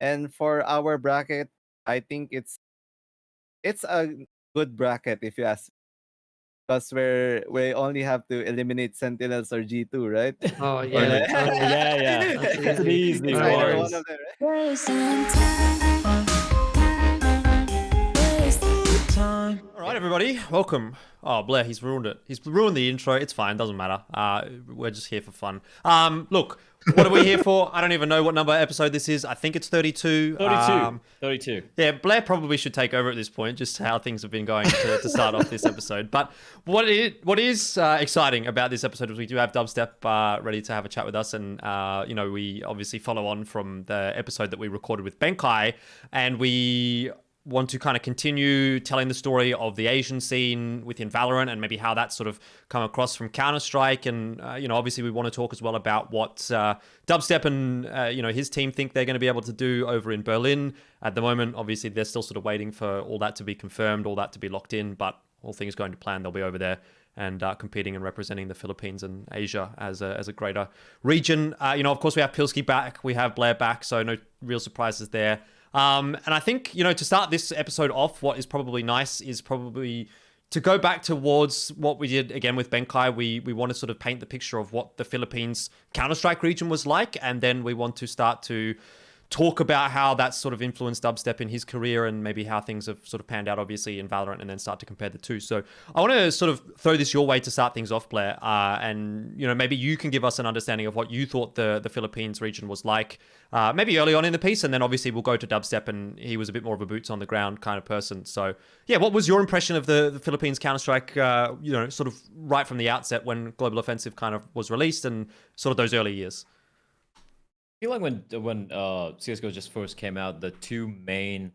And for our bracket, I think it's a good bracket if you ask, because we only have to eliminate Sentinels or G2, right? Oh Or yeah, like, Yeah. that's It's an easy. easy it's No either one. one worries. of them, right? All right, everybody, welcome. Oh, Bleh, he's ruined it. He's ruined the intro. It's fine, doesn't matter. We're just here for fun. Look, what are we here for? I don't even know what number episode this is. I think it's 32. 32. Yeah, Blair probably should take over at this point, just how things have been going to start off this episode. But what is exciting about this episode is we do have DubsteP ready to have a chat with us, and we obviously follow on from the episode that we recorded with Benkai, and we want to kind of continue telling the story of the Asian scene within Valorant and maybe how that's sort of come across from Counter-Strike. And, obviously we want to talk as well about what DubsteP and, his team think they're going to be able to do over in Berlin. At the moment, obviously, they're still sort of waiting for all that to be confirmed, all that to be locked in, but all things going to plan, they'll be over there and competing and representing the Philippines and Asia as a greater region. Of course, we have Pilski back, we have Blair back, so no real surprises there. And I think, to start this episode off, what is probably nice is probably to go back towards what we did again with Benkai. We want to sort of paint the picture of what the Philippines Counter-Strike region was like, and then we want to start to talk about how that's sort of influenced DubsteP in his career and maybe how things have sort of panned out, obviously, in Valorant, and then start to compare the two. So I want to sort of throw this your way to start things off, Blair. And, maybe you can give us an understanding of what you thought the Philippines region was like, maybe early on in the piece. And then obviously we'll go to DubsteP, and he was a bit more of a boots on the ground kind of person. So yeah, what was your impression of the Philippines Counter-Strike, sort of right from the outset when Global Offensive kind of was released and sort of those early years? I feel like when CS:GO just first came out, the two main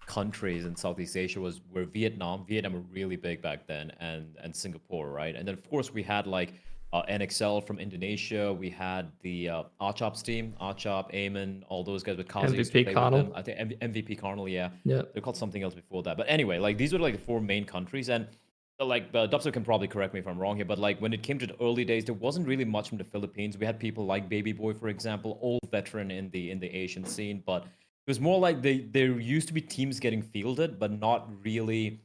countries in Southeast Asia were Vietnam. Vietnam were really big back then, and Singapore, right? And then of course we had like NXL from Indonesia. We had the Achop's team, Achop, Eamon, all those guys with Kazi. MVP Connell. I think MVP Connell, yeah. Yeah. They're called something else before that. But anyway, like these were like the four main countries, and DubsteP can probably correct me if I'm wrong here, but like when it came to the early days, there wasn't really much from the Philippines. We had people like Baby Boy, for example, old veteran in the Asian scene, but it was more like there used to be teams getting fielded, but not really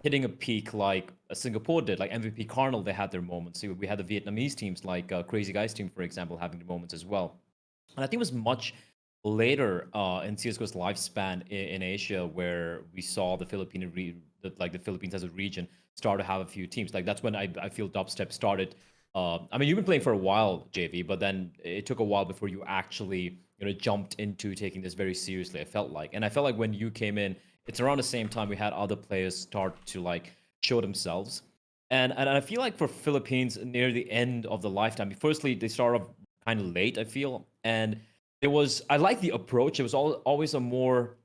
hitting a peak like Singapore did. Like MVP Carnal, they had their moments. We had the Vietnamese teams like Crazy Guys team, for example, having their moments as well. And I think it was much later in CSGO's lifespan in Asia where we saw the the Philippines as a region start to have a few teams. Like that's when I feel DubsteP started. I mean, you've been playing for a while, JV, but then it took a while before you actually jumped into taking this very seriously. I felt like when you came in, it's around the same time we had other players start to like show themselves. And I feel like for Philippines near the end of the lifetime, firstly they started off kind of late, I feel, and I like the approach. It was always a more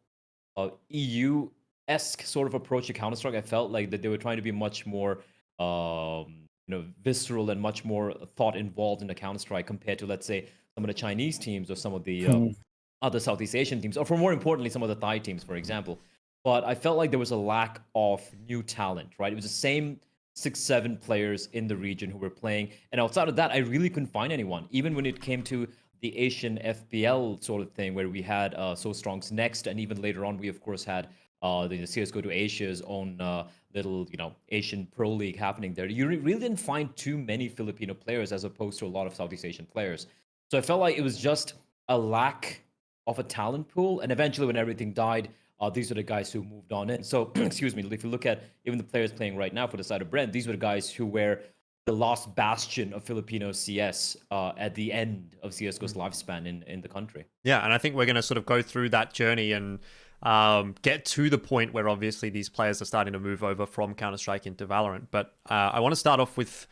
EU-esque sort of approach to Counter-Strike. I felt like that they were trying to be much more visceral and much more thought involved in the Counter-Strike compared to, let's say, some of the Chinese teams or some of the other Southeast Asian teams, or for more importantly, some of the Thai teams, for example. But I felt like there was a lack of new talent, right? It was the same 6-7 players in the region who were playing, and outside of that, I really couldn't find anyone. Even when it came to the Asian FPL sort of thing, where we had So Strong's Next, and even later on, we of course had the CS:GO to Asia's own little, Asian Pro League happening there. You really didn't find too many Filipino players as opposed to a lot of Southeast Asian players. So I felt like it was just a lack of a talent pool. And eventually, when everything died, these are the guys who moved on in. So, excuse me, if you look at even the players playing right now for the side of Bren, these were the guys who were the last bastion of Filipino CS at the end of CSGO's lifespan in the country. Yeah, and I think we're going to sort of go through that journey and get to the point where obviously these players are starting to move over from Counter-Strike into Valorant. But I want to start off with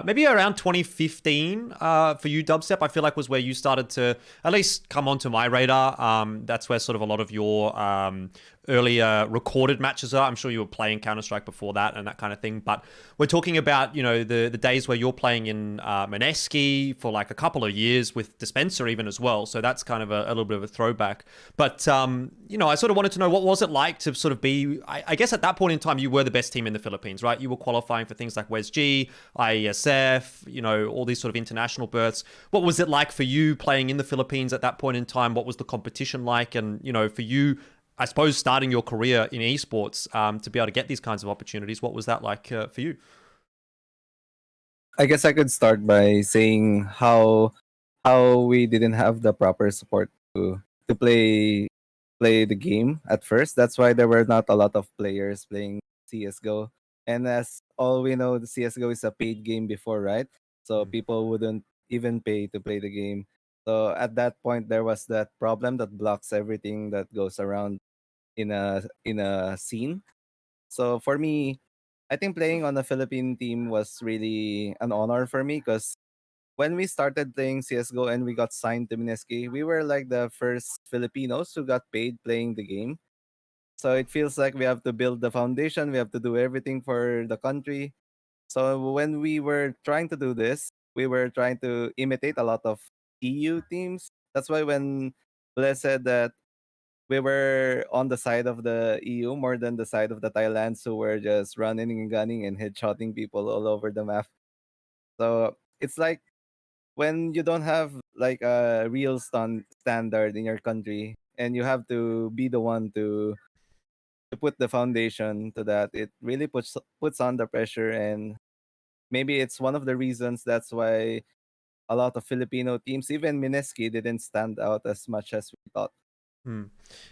maybe around 2015 for you, DubsteP, I feel like was where you started to at least come onto my radar. That's where sort of a lot of your earlier recorded matches are. I'm sure you were playing Counter-Strike before that and that kind of thing. But we're talking about, you know, the days where you're playing in Mineski for like a couple of years with Dispenser even as well. So that's kind of a little bit of a throwback. But, you know, I sort of wanted to know, what was it like to sort of be, I guess at that point in time, you were the best team in the Philippines, right? You were qualifying for things like WESG, IESF, you know, all these sort of international berths. What was it like for you playing in the Philippines at that point in time? What was the competition like? And, you know, for you, I suppose, starting your career in esports, to be able to get these kinds of opportunities, what was that like for you? I guess I could start by saying how we didn't have the proper support to play the game at first. That's why there were not a lot of players playing CS:GO. And as all we know, the CS:GO is a paid game before, right? So people wouldn't even pay to play the game. So at that point, there was that problem that blocks everything that goes around in a scene. So for me, I think playing on the Philippine team was really an honor for me because when we started playing CS:GO and we got signed to Mineski, we were like the first Filipinos who got paid playing the game. So it feels like we have to build the foundation, we have to do everything for the country. So when we were trying to do this, we were trying to imitate a lot of EU teams. That's why when Bleh said that we were on the side of the EU more than the side of the Thailands who were just running and gunning and headshotting people all over the map. So it's like when you don't have like a real standard in your country and you have to be the one to put the foundation to that, it really puts on the pressure. And maybe it's one of the reasons that's why a lot of Filipino teams, even Mineski, didn't stand out as much as we thought.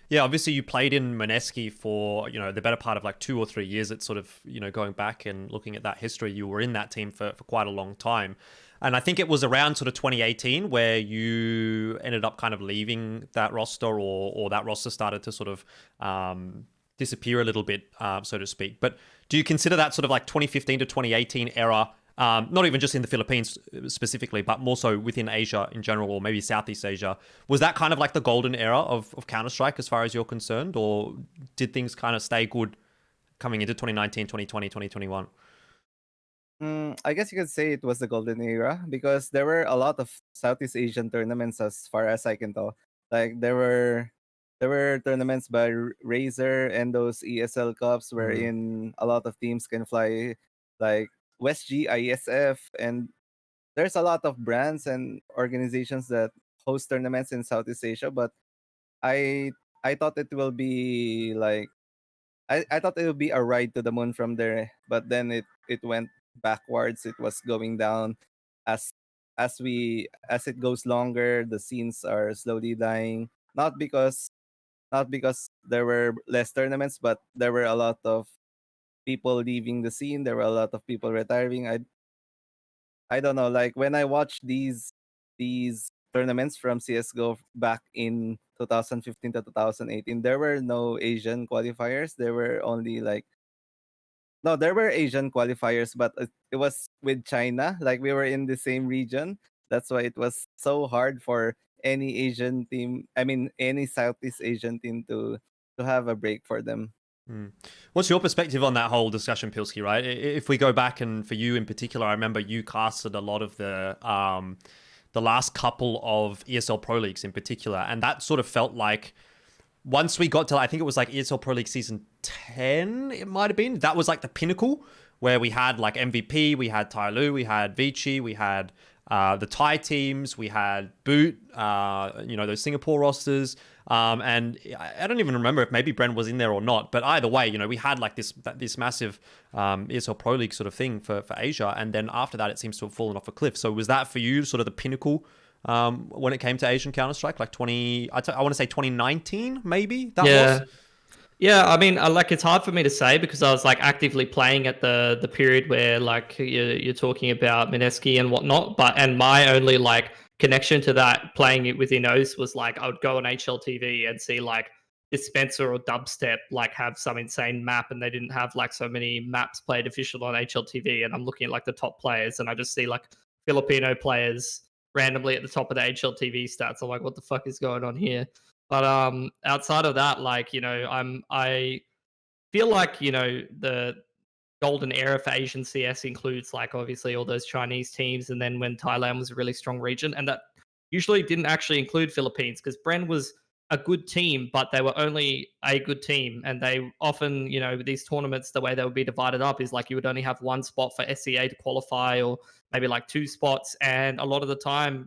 Yeah, obviously you played in Mineski for, you know, the better part of like 2 or 3 years. It's sort of, you know, going back and looking at that history, you were in that team for quite a long time. And I think it was around sort of 2018 where you ended up kind of leaving that roster, or that roster started to sort of disappear a little bit, so to speak. But do you consider that sort of like 2015 to 2018 era, not even just in the Philippines specifically, but more so within Asia in general, or maybe Southeast Asia? Was that kind of like the golden era of Counter-Strike as far as you're concerned? Or did things kind of stay good coming into 2019, 2020, 2021? I guess you could say it was the golden era because there were a lot of Southeast Asian tournaments as far as I can tell. Like there were tournaments by Razer and those ESL Cups wherein a lot of teams can fly, like WestG, ISF, and there's a lot of brands and organizations that host tournaments in Southeast Asia. But I I thought it will be like I thought it would be a ride to the moon from there, but then it went backwards. It was going down as as it goes longer. The scenes are slowly dying. Not because there were less tournaments, but there were a lot of people leaving the scene. There were a lot of people retiring. I don't know. Like when I watched these tournaments from CS:GO back in 2015 to 2018, there were no Asian qualifiers. There were only like no, there were Asian qualifiers, but it was with China. Like we were in the same region. That's why it was so hard for any Asian team. I mean, any Southeast Asian team to have a break for them. What's your perspective on that whole discussion, Pilski, right? If we go back, and for you in particular, I remember you casted a lot of the last couple of ESL Pro Leagues in particular, and that sort of felt like once we got to, I think it was like ESL Pro League season 10, it might have been, that was like the pinnacle where we had like MVP, we had Tyloo, we had Vici, we had the Thai teams, we had Boot, you know, those Singapore rosters. And I don't even remember if maybe Bren was in there or not, but either way, you know, we had like this massive ESL Pro League sort of thing for Asia. And then after that, it seems to have fallen off a cliff. So was that for you sort of the pinnacle when it came to Asian Counter-Strike, like I want to say 2019, maybe that was? Yeah, I mean, like it's hard for me to say because I was like actively playing at the period where like you're talking about Mineski and whatnot. And my only like connection to that playing it within OS was like I would go on HLTV and see like Dispenser or DubsteP like have some insane map, and they didn't have like so many maps played official on HLTV. And I'm looking at like the top players, and I just see like Filipino players randomly at the top of the HLTV stats. I'm like, what the fuck is going on here? But outside of that, like, I feel like, the golden era for Asian CS includes, like, obviously all those Chinese teams, and then when Thailand was a really strong region, and that usually didn't actually include Philippines, because Bren was a good team, but they were only a good team, and they often, these tournaments, the way they would be divided up is like you would only have one spot for SEA to qualify, or maybe like two spots, and a lot of the time,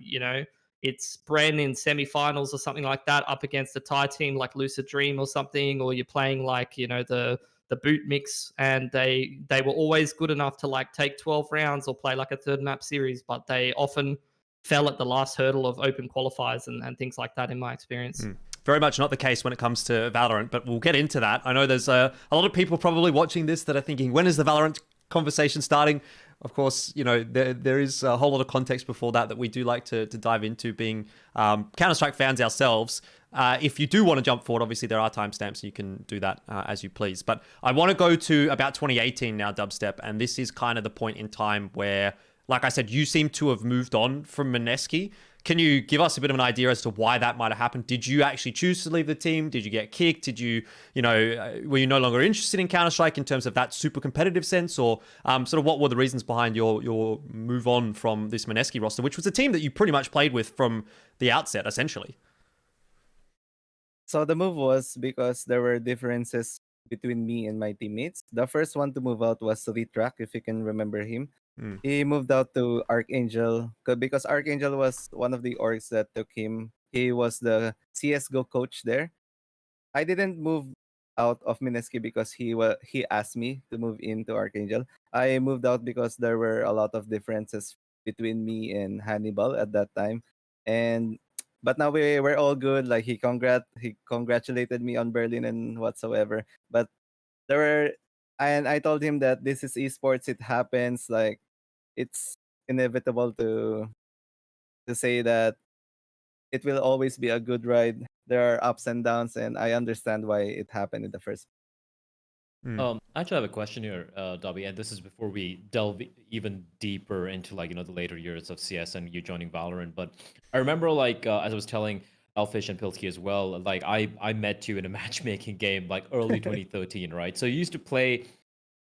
it's Bren in semifinals or something like that up against a Thai team like Lucid Dream or something, or you're playing like, the boot mix, and they were always good enough to like take 12 rounds or play like a third map series, but they often fell at the last hurdle of open qualifiers and things like that in my experience. Very much not the case when it comes to Valorant, but we'll get into that. I know there's a lot of people probably watching this that are thinking, when is the Valorant conversation starting? Of course, there is a whole lot of context before that we do like to dive into, being Counter-Strike fans ourselves. If you do want to jump forward, obviously there are timestamps, you can do that as you please. But I want to go to about 2018 now, DubsteP, and this is kind of the point in time where, like I said, you seem to have moved on from Mineski. Can you give us a bit of an idea as to why that might have happened? Did you actually choose to leave the team? Did you get kicked? Did you, were you no longer interested in Counter-Strike in terms of that super competitive sense? Or sort of what were the reasons behind your move on from this Mineski roster, which was a team that you pretty much played with from the outset, essentially? So the move was because there were differences between me and my teammates. The first one to move out was Ritrak, if you can remember him. He moved out to Archangel because Archangel was one of the orgs that took him. He was the CSGO coach there. I didn't move out of Mineski because he asked me to move into Archangel. I moved out because there were a lot of differences between me and Hannibal at that time. But now we're all good. Like he congratulated me on Berlin and whatsoever. But there were, and I told him that this is esports. It happens. Like it's inevitable to say that it will always be a good ride. There are ups and downs, and I understand why it happened in the first. I actually have a question here, Dobby, and this is before we delve even deeper into the later years of CS and you joining Valorant. But I remember as I was telling Elfish and Pilsky as well, like I met you in a matchmaking game like early 2013, right? So you used to play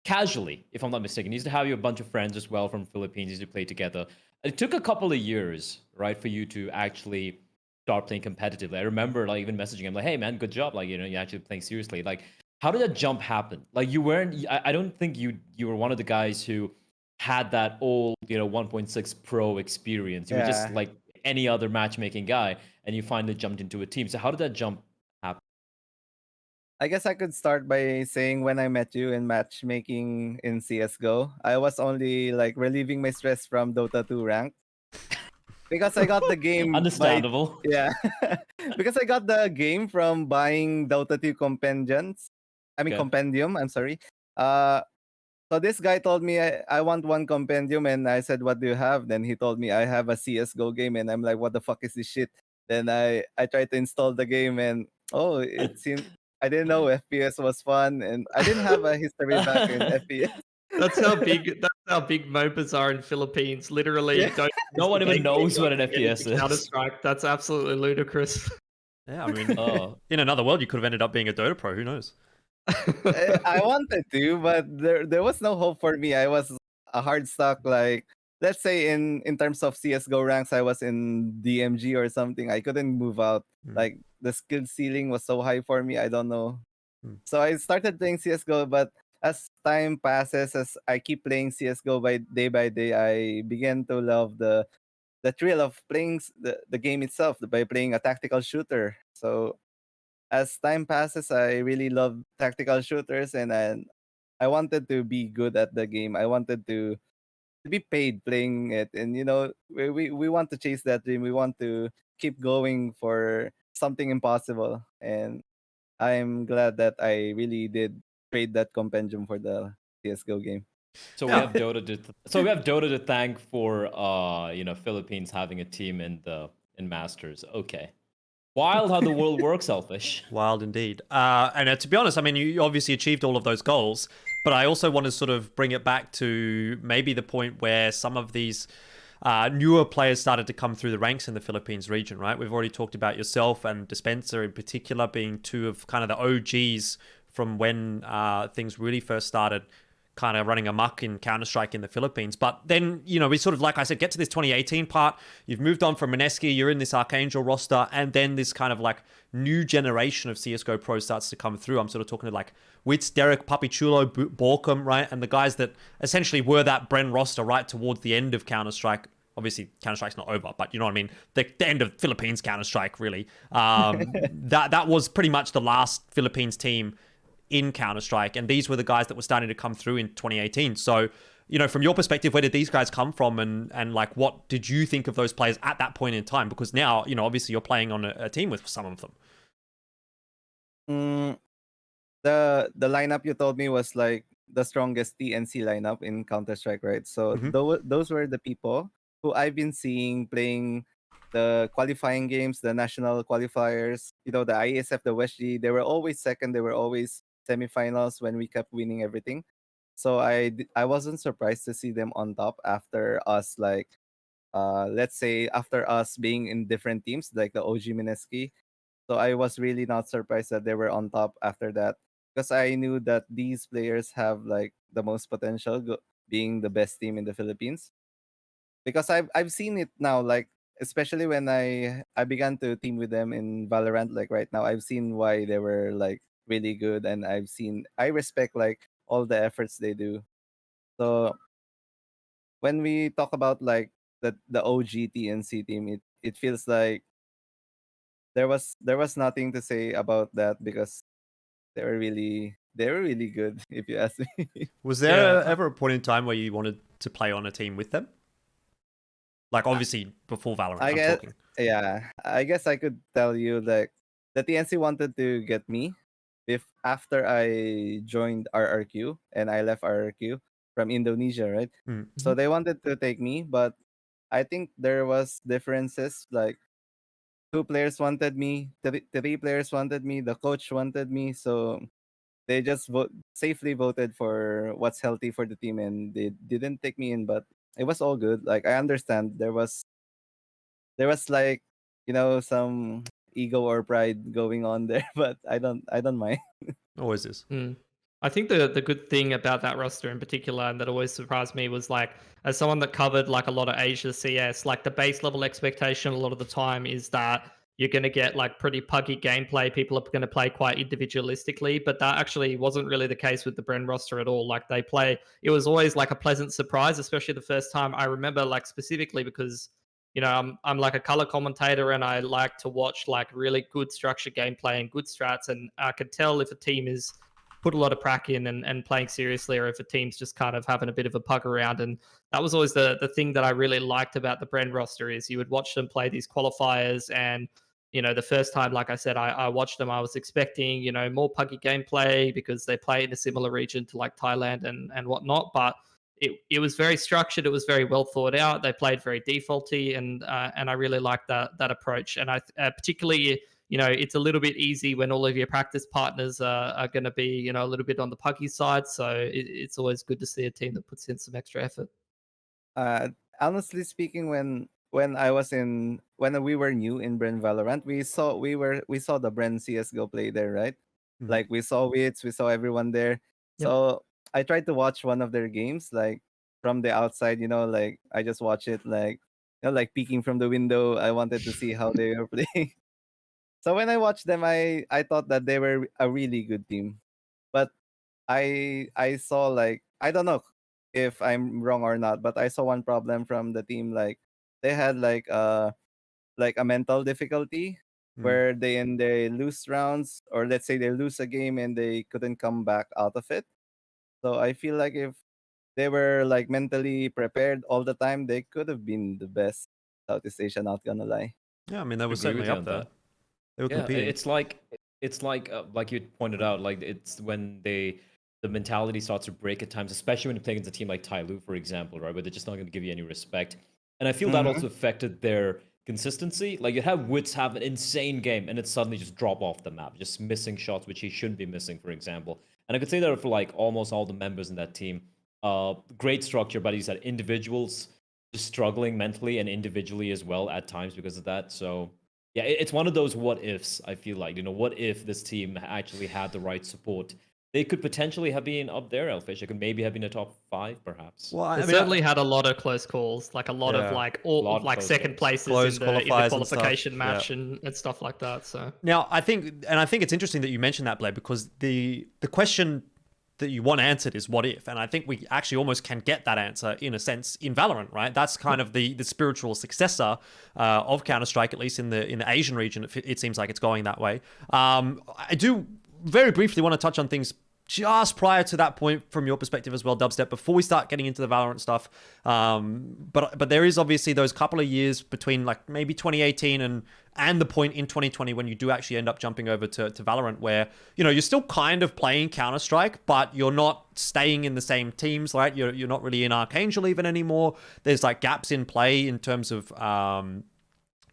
casually, if I'm not mistaken. You used to have a bunch of friends as well from Philippines. You used to play together. It took a couple of years, right, for you to actually start playing competitively. I remember even messaging him like, "Hey man, good job! You're actually playing seriously." Like, how did that jump happen? Like, you weren't. I don't think you were one of the guys who had that old 1.6 Pro experience. You were just like any other matchmaking guy, and you finally jumped into a team. So how did that jump happen? I guess I could start by saying when I met you in matchmaking in CSGO, I was only relieving my stress from Dota 2 rank. Because I got the game. Understandable. Because I got the game from buying Dota 2 compendiums. Compendium, I'm sorry. So this guy told me I want one compendium, and I said, "What do you have?" Then he told me I have a CSGO game, and I'm like, "What the fuck is this shit?" Then I tried to install the game, and it seemed I didn't know FPS was fun, and I didn't have a history back in FPS. That's how big MOBAs are in Philippines. Literally, no one even knows what an FPS is. Counter-Strike. That's absolutely ludicrous. Yeah, I mean, in another world, you could have ended up being a Dota Pro. Who knows? I wanted to, but there was no hope for me. I was a hard stock. Like, let's say in terms of CS:GO ranks, I was in DMG or something. I couldn't move out. Like the skill ceiling was so high for me. I don't know. So I started playing CS:GO, but as time passes, as I keep playing CS:GO by day, I began to love the thrill of playing the game itself by playing a tactical shooter. So as time passes, I really love tactical shooters, and I wanted to be good at the game. I wanted to be paid playing it, and we want to chase that dream. We want to keep going for something impossible, and I'm glad that I really did trade that compendium for the CS:GO game. So we have Dota to thank for Philippines having a team in Masters. Okay. Wild how the world works, Elfish. Wild indeed. And to be honest, I mean, you obviously achieved all of those goals, but I also want to sort of bring it back to maybe the point where some of these newer players started to come through the ranks in the Philippines region, right? We've already talked about yourself and Dispenser in particular being two of kind of the OGs from when things really first started kind of running amok in Counter-Strike in the Philippines. But then, we sort of, like I said, get to this 2018 part. You've moved on from Mineski, you're in this Archangel roster, and then this kind of like new generation of CSGO pros starts to come through. I'm sort of talking to like Witz, Derek, Papichulo, Borkum, right? And the guys that essentially were that Bren roster right towards the end of Counter-Strike. Obviously, Counter-Strike's not over, but you know what I mean? The end of Philippines Counter-Strike, really. That was pretty much the last Philippines team in Counter-Strike, and these were the guys that were starting to come through in 2018. So, from your perspective, where did these guys come from, and like, what did you think of those players at that point in time? Because now, obviously you're playing on a team with some of them. The lineup you told me was like the strongest TNC lineup in Counter-Strike, right? So those were the people who I've been seeing playing the qualifying games, the national qualifiers, the ISF, the WestG. They were always second. They were always semifinals when we kept winning everything. So I wasn't surprised to see them on top after us, like let's say after us being in different teams, like the OG Mineski. So I was really not surprised that they were on top after that, because I knew that these players have like the most potential, being the best team in the Philippines. Because I've seen it now, like especially when I began to team with them in Valorant, like right now, I've seen why they were like really good, and I respect like all the efforts they do. So when we talk about like the OG TNC team, it feels like there was nothing to say about that, because they were really good, if you ask me. Was there Yeah. ever a point in time where you wanted to play on a team with them? Like, obviously, before Valorant, I I'm guess, talking. yeah, I guess I could tell you like the TNC wanted to get me if after I joined RRQ and I left RRQ from Indonesia, right? So they wanted to take me, but I think there was differences. Like two players wanted me, three players wanted me, the coach wanted me, so they just safely voted for what's healthy for the team, and they didn't take me in. But it was all good. Like I understand there was like some ego or pride going on there, but I don't mind. Always is. I think the good thing about that roster in particular, and that always surprised me, was like, as someone that covered like a lot of Asia CS, like the base level expectation a lot of the time is that you're going to get like pretty puggy gameplay. People are going to play quite individualistically, but that actually wasn't really the case with the Bren roster at all. Like it was always like a pleasant surprise, especially the first time. I remember like specifically because I'm like a color commentator, and I like to watch like really good structured gameplay and good strats, and I could tell if a team is put a lot of prac in and playing seriously, or if a team's just kind of having a bit of a pug around. And that was always the thing that I really liked about the Bren roster, is you would watch them play these qualifiers, and the first time, like I said, I watched them, I was expecting more puggy gameplay because they play in a similar region to like Thailand and whatnot, but it was very structured. It was very well thought out. They played very defaulty, and I really liked that approach. And I particularly, it's a little bit easy when all of your practice partners are going to be, a little bit on the puggy side. So it's always good to see a team that puts in some extra effort. Uh, Honestly speaking, when we were new in Bren Valorant, we saw the Bren CS:GO play there, right? Like we saw Witz, we saw everyone there. Yep. So I tried to watch one of their games, like from the outside. Like I just watch it, like like peeking from the window. I wanted to see how they were playing. So when I watched them, I thought that they were a really good team, but I saw, like, I don't know if I'm wrong or not, but I saw one problem from the team. Like they had like a mental difficulty where they lose rounds, or let's say they lose a game and they couldn't come back out of it. So I feel like if they were like mentally prepared all the time, they could have been the best Southeast Asia, not gonna lie. Yeah, I mean, they were Agree with certainly you up on there. that. They were Yeah, competing. it's like you pointed out, like it's when the mentality starts to break at times, especially when you're playing against a team like Tyloo, for example, right, where they're just not going to give you any respect. And I feel that also affected their consistency. Like you have Witz have an insane game, and it suddenly just drop off the map, just missing shots which he shouldn't be missing, for example. And I could say that for like almost all the members in that team. Great structure, but he said individuals just struggling mentally and individually as well at times because of that. So yeah, it's one of those what ifs. I feel like, what if this team actually had the right support? They could potentially have been up there, Elfish. It could maybe have been a top 5, perhaps. Well, I It mean, certainly had a lot of close calls, like a lot of Yeah. like A all lot of like close second calls. places Close in the qualifiers and stuff, qualification yeah. match and stuff like that. So Now, I think it's interesting that you mentioned that, Bleh, because the question that you want answered is what if, and I think we actually almost can get that answer in a sense in Valorant, right? That's kind of the spiritual successor of Counter-Strike, at least in the Asian region. It seems like it's going that way. I do very briefly want to touch on things just prior to that point from your perspective as well, DubsteP, before we start getting into the Valorant stuff. But there is obviously those couple of years between like maybe 2018 and the point in 2020 when you do actually end up jumping over to Valorant, where you're still kind of playing Counter-Strike, but you're not staying in the same teams, right? You're not really in Archangel even anymore. There's like gaps in play in terms of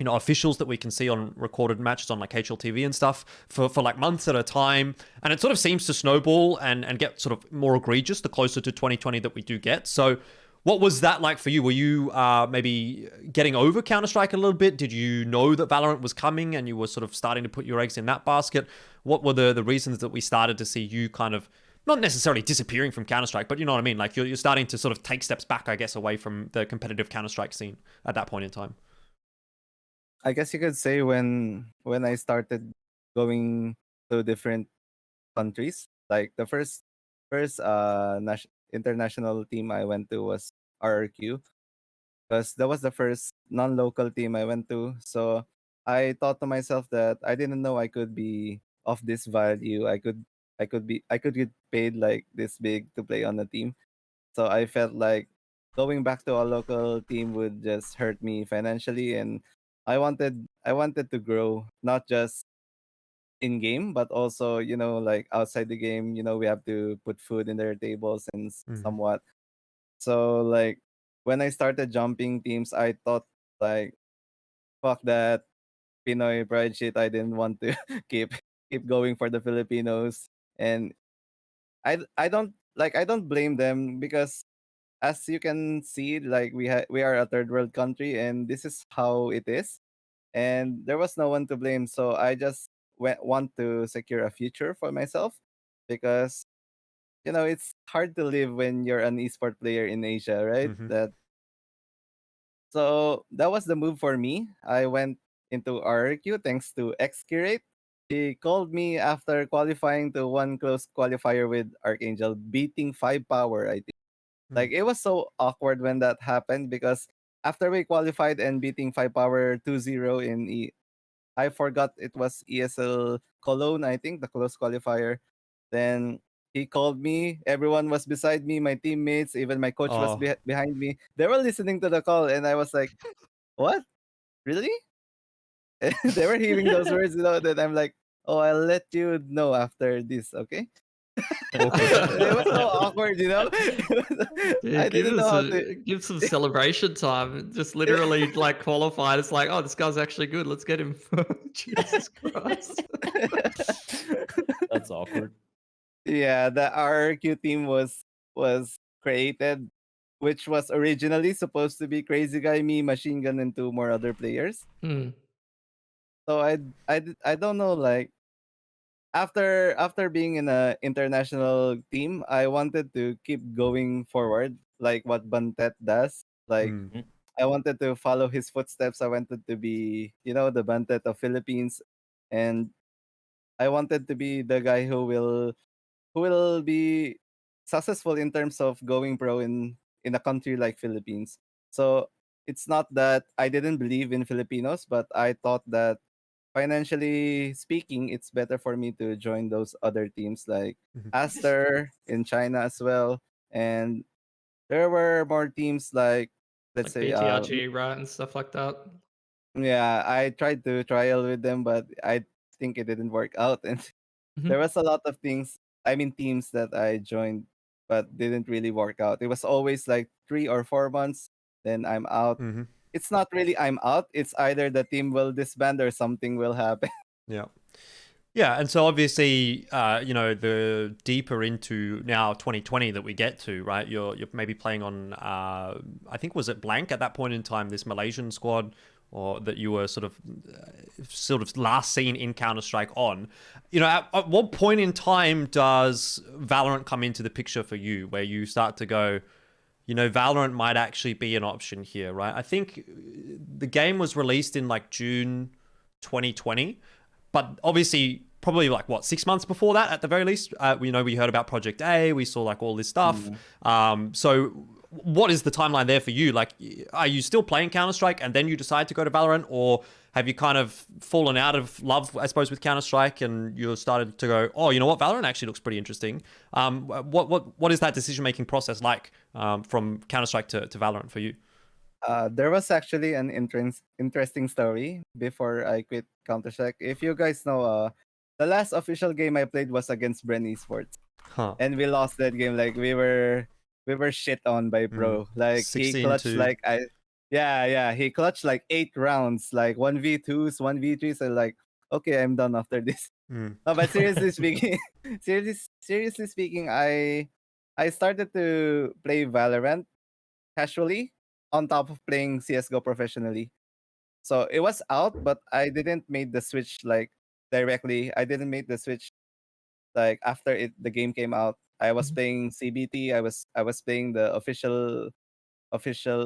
officials that we can see on recorded matches on like HLTV and stuff for like months at a time. And it sort of seems to snowball and get sort of more egregious the closer to 2020 that we do get. So what was that like for you? Were you maybe getting over Counter-Strike a little bit? Did you know that Valorant was coming and you were sort of starting to put your eggs in that basket? What were the reasons that we started to see you kind of not necessarily disappearing from Counter-Strike, but you know what I mean? Like you're starting to sort of take steps back, I guess, away from the competitive Counter-Strike scene at that point in time. I guess you could say when I started going to different countries, like the first international team I went to was RRQ, because that was the first non-local team I went to. So I thought to myself that I didn't know I could be of this value. I could get paid like this big to play on a team. So I felt like going back to a local team would just hurt me financially, and I wanted to grow, not just in game but also like outside the game. We have to put food in their tables and somewhat. So like when I started jumping teams, I thought like, fuck that Pinoy pride shit. I didn't want to keep going for the Filipinos. And I don't blame them, because as you can see, like we are a third world country and this is how it is, and there was no one to blame. So I just want to secure a future for myself, because it's hard to live when you're an esport player in Asia, right? So that was the move for me. I went into RQ thanks to Xcurate. He called me after qualifying to one close qualifier with Archangel, beating 5 power, I think. Like, it was so awkward when that happened, because after we qualified and beating 5 power 2-0 in I forgot, it was ESL Cologne, I think, the close qualifier. Then he called me. Everyone was beside me, my teammates, even my coach was behind me. They were listening to the call, and I was like, "What? Really?" They were hearing those words, that I'm like, "Oh, I'll let you know after this, okay?" It was so awkward. yeah, I didn't know how to. give some celebration time. Just literally like qualified. It's like, oh, this guy's actually good. Let's get him. Jesus Christ. That's awkward. Yeah, the RRQ team was created, which was originally supposed to be Crazy Guy, me, Machine Gun, and 2 more other players. So I don't know, like, after being in a international team, I wanted to keep going forward, like what Bntet does. Like, I wanted to follow his footsteps. I wanted to be, the Bntet of Philippines, and I wanted to be the guy who will be successful in terms of going pro in a country like Philippines. So it's not that I didn't believe in Filipinos, but I thought that financially speaking, it's better for me to join those other teams like Aster in China as well. And there were more teams like, let's like say, BTRG, right, and stuff like that. yeah, I tried to trial with them, but I think it didn't work out. And there was a lot of teams that I joined, but didn't really work out. It was always like 3 or 4 months, then I'm out. It's not really I'm out. It's either the team will disband or something will happen. Yeah. Yeah, and so obviously, the deeper into now 2020 that we get to, right? You're maybe playing on, I think was it Blank at that point in time, this Malaysian squad, or that you were sort of last seen in Counter-Strike on. At what point in time does Valorant come into the picture for you, where you start to go, Valorant might actually be an option here, right? I think the game was released in like June 2020. But obviously, probably like 6 months before that, at the very least, we heard about Project A. We saw like all this stuff. So, what is the timeline there for you? Like, are you still playing Counter-Strike and then you decide to go to Valorant, or have you kind of fallen out of love, I suppose, with Counter-Strike and you started to go, oh, you know what, Valorant actually looks pretty interesting? What is that decision-making process like from Counter-Strike to Valorant for you? There was actually an interesting story before I quit Counter-Strike. If you guys know, the last official game I played was against Bren Esports, and we lost that game. Like we were shit on by Bro. Like he clutched 16-2. like he clutched like 8 rounds, like 1v2s, 1v3s. So like, okay, I'm done after this. No, but seriously speaking, seriously speaking, I started to play Valorant casually on top of playing CS:GO professionally. So it was out, but I didn't make the switch like directly. I didn't make the switch like after the game came out. I was playing CBT. I was playing the official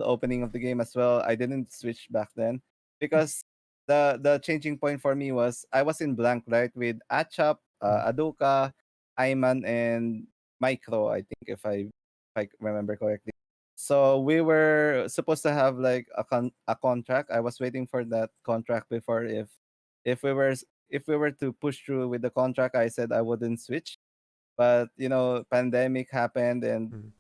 opening of the game as well. I didn't switch back then because the changing point for me was I was in blank, right, with Achap, Adoka, Ayman, and Micro. I think if I remember correctly. So we were supposed to have like a contract. I was waiting for that contract before if we were if we were to push through with the contract. I said I wouldn't switch, but pandemic happened and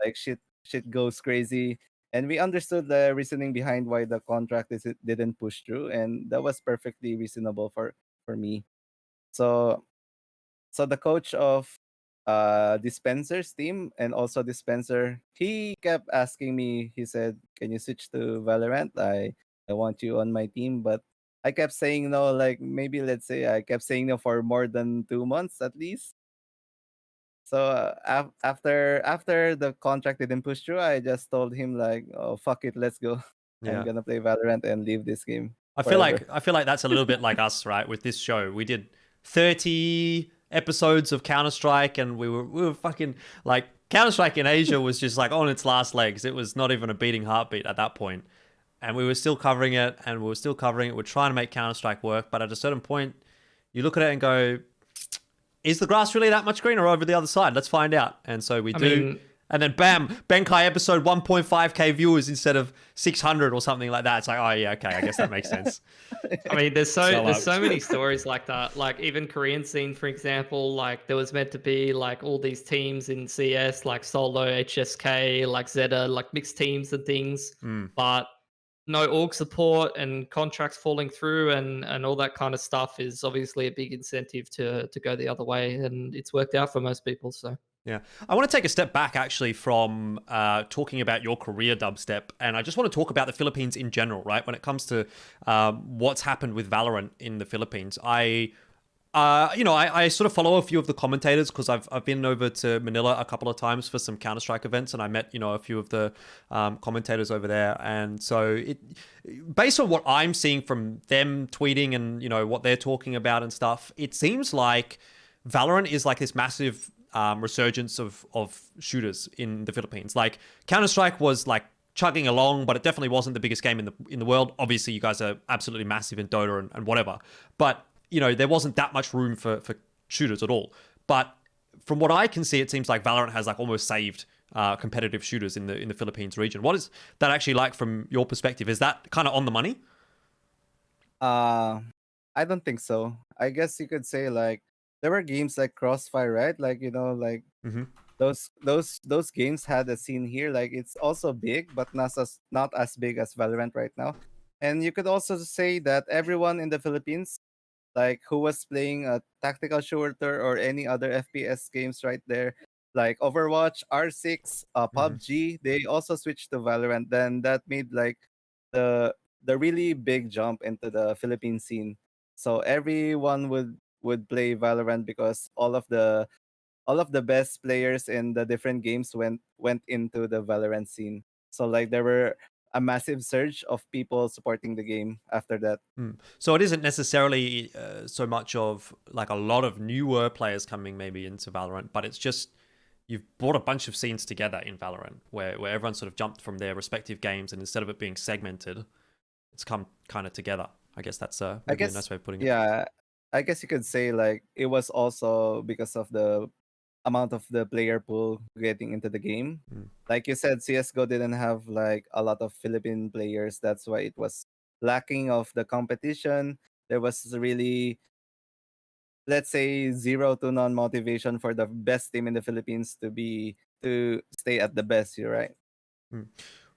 like shit goes crazy, and we understood the reasoning behind why the contract didn't push through, and that was perfectly reasonable for me. So the coach of Dispenser's team and also Dispenser, he kept asking me. He said, "Can you switch to Valorant? I want you on my team." But I kept saying no. Like maybe let's say I kept saying no for more than 2 months at least. So after the contract didn't push through, I just told him like, "Oh fuck it, let's go. I'm Yeah. gonna play Valorant and leave this game." I feel forever." like that's a little bit like us, right? With this show, we did 30 episodes of Counter Strike, and we were fucking like Counter Strike in Asia was just like on its last legs. It was not even a beating heartbeat at that point, and we were still covering it, and we were still covering it. We're trying to make Counter Strike work, but at a certain point, you look at it and go, "Is the grass really that much greener over the other side? Let's find out." And so we do. mean- And then bam, Benkai episode 1.5k viewers instead of 600 or something like that. It's like, oh yeah, okay, I guess that makes sense. I mean, there's Sell so out. many stories like that. Like even Korean scene, for example, like there was meant to be like all these teams in CS, like Solo, HSK, like Zeta, like mixed teams and things, but no org support and contracts falling through and all that kind of stuff is obviously a big incentive to go the other way, and it's worked out for most people. So. Yeah. I want to take a step back actually from talking about your career, DubsteP, and I just want to talk about the Philippines in general, right? When it comes to what's happened with Valorant in the Philippines. I sort of follow a few of the commentators because I've been over to Manila a couple of times for some Counter-Strike events, and I met, a few of the commentators over there. And so based on what I'm seeing from them tweeting and, what they're talking about and stuff, it seems like Valorant is like this massive resurgence of shooters in the Philippines. Like Counter-Strike was like chugging along, but it definitely wasn't the biggest game in the world. Obviously, you guys are absolutely massive in Dota and whatever. But, there wasn't that much room for shooters at all. But from what I can see, it seems like Valorant has like almost saved competitive shooters in the Philippines region. What is that actually like from your perspective? Is that kind of on the money? I don't think so. I guess you could say like there were games like Crossfire, right? Like like those games had a scene here. Like it's also big, but not as big as Valorant right now. And you could also say that everyone in the Philippines, like who was playing a tactical shooter or any other FPS games right there, like Overwatch, R6, PUBG, they also switched to Valorant. Then that made like the really big jump into the Philippine scene. So everyone would would play Valorant because all of the best players in the different games went into the Valorant scene. So like there were a massive surge of people supporting the game after that. So it isn't necessarily so much of like a lot of newer players coming maybe into Valorant, but it's just you've brought a bunch of scenes together in Valorant where everyone sort of jumped from their respective games, and instead of it being segmented, it's come kind of together. I guess that's maybe a nice way of putting it. Yeah, I guess you could say like it was also because of the amount of the player pool getting into the game. Like you said, CS:GO didn't have like a lot of Philippine players. That's why it was lacking of the competition. There was really, let's say, zero to none motivation for the best team in the Philippines to stay at the best. You're right.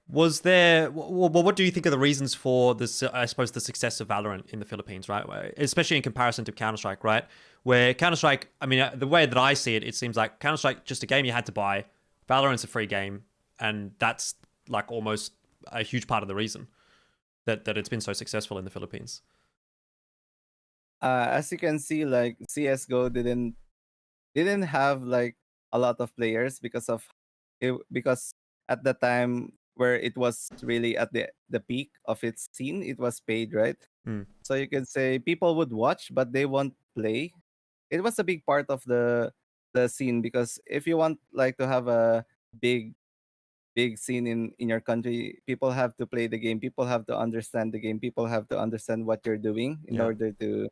Was there? Well, what do you think are the reasons for this? I suppose the success of Valorant in the Philippines, right? Especially in comparison to Counter-Strike, right? Where Counter-Strike, I mean, the way that I see it, it seems like Counter-Strike just a game you had to buy. Valorant's a free game, and that's like almost a huge part of the reason that it's been so successful in the Philippines. As you can see, like CS:GO didn't have like a lot of players because of it, because at the time where it was really at the peak of its scene, it was paid, right? So you could say people would watch but they won't play. It was a big part of the scene, because if you want like to have a big scene in your country, people have to play the game, people have to understand the game, people have to understand what you're doing in order to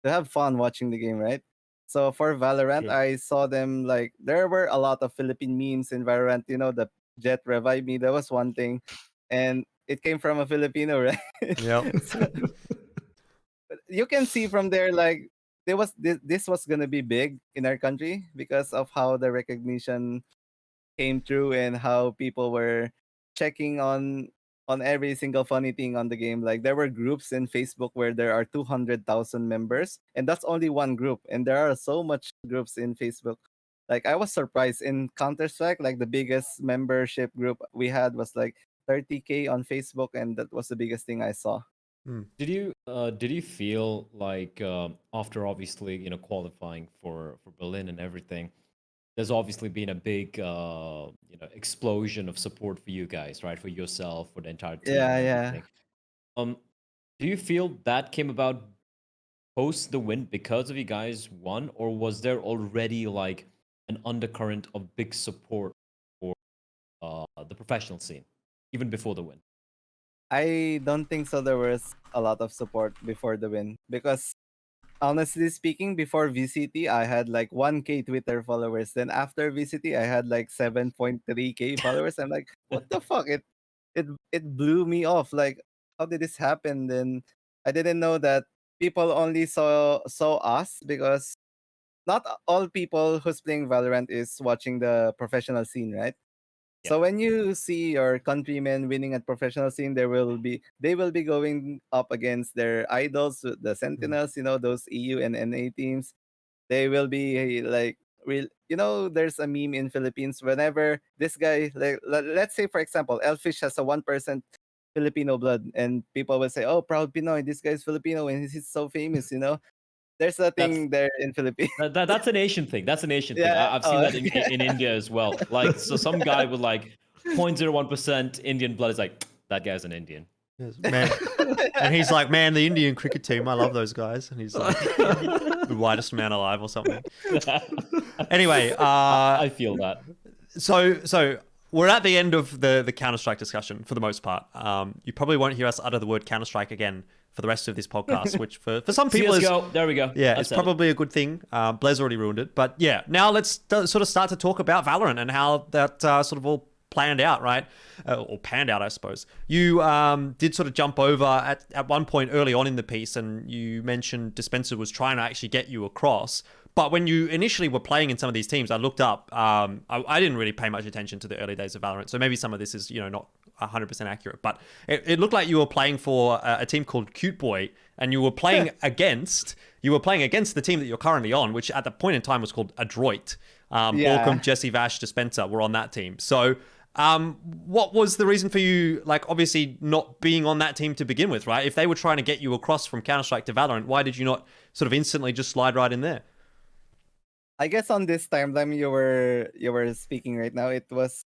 have fun watching the game, right? So for Valorant, I saw them like there were a lot of Philippine memes in Valorant. You know, the Jet revive me. That was one thing, and it came from a Filipino, right? Yeah. So, you can see from there like this was gonna be big in our country because of how the recognition came through and how people were checking on every single funny thing on the game. Like there were groups in Facebook where there are 200,000 members, and that's only one group. And there are so much groups in Facebook. Like I was surprised in Counter Strike. Like the biggest membership group we had was like 30K on Facebook, and that was the biggest thing I saw. Did you feel like after obviously qualifying for Berlin and everything, there's obviously been a big explosion of support for you guys, right? For yourself, for the entire team Yeah, and yeah. everything. Do you feel that came about post the win because of you guys won, or was there already like an undercurrent of big support for the professional scene even before the win? I don't think so. There was a lot of support before the win because honestly speaking, before VCT, I had like 1K Twitter followers. Then after VCT, I had like 7.3K followers. I'm like, what the fuck? It blew me off. Like, how did this happen? Then I didn't know that people only saw us because not all people who's playing Valorant is watching the professional scene, right? Yeah. So when you see your countrymen winning at professional scene, they will be going up against their idols, the Sentinels, you know, those EU and NA teams. They will be like real. You know, there's a meme in Philippines whenever this guy, like, let's say for example, Elfish has a 1% Filipino blood, and people will say, "Oh, proud Pinoy, this guy's Filipino, and he's so famous." You know, there's a That's thing there in Philippines. that's an Asian thing. That's an Asian thing. Yeah. I've seen that in India as well. Like, so some guy with like 0.01% Indian blood is like, that guy's an Indian. Yes, man. And he's like, man, the Indian cricket team, I love those guys. And he's like, the whitest man alive or something. Anyway, I feel that. So we're at the end of the Counter-Strike discussion for the most part. You probably won't hear us utter the word Counter-Strike again for the rest of this podcast, which for some people CS:GO, there we go. Yeah, it's probably a good thing. Bleh's already ruined it. But yeah, now let's sort of start to talk about Valorant and how that sort of all planned out, right? Or panned out, I suppose. You did sort of jump over at one point early on in the piece, and you mentioned Dispenser was trying to actually get you across. But when you initially were playing in some of these teams, I looked up. I didn't really pay much attention to the early days of Valorant, so maybe some of this is not 100% accurate. But it looked like you were playing for a team called Cute Boy, and you were playing against the team that you're currently on, which at the point in time was called Adroit. Borkum, JessieVash, Dispenser were on that team. So What was the reason for you, like, obviously not being on that team to begin with, right? If they were trying to get you across from Counter-Strike to Valorant, why did you not sort of instantly just slide right in there? I guess on this timeline you were speaking right now, it was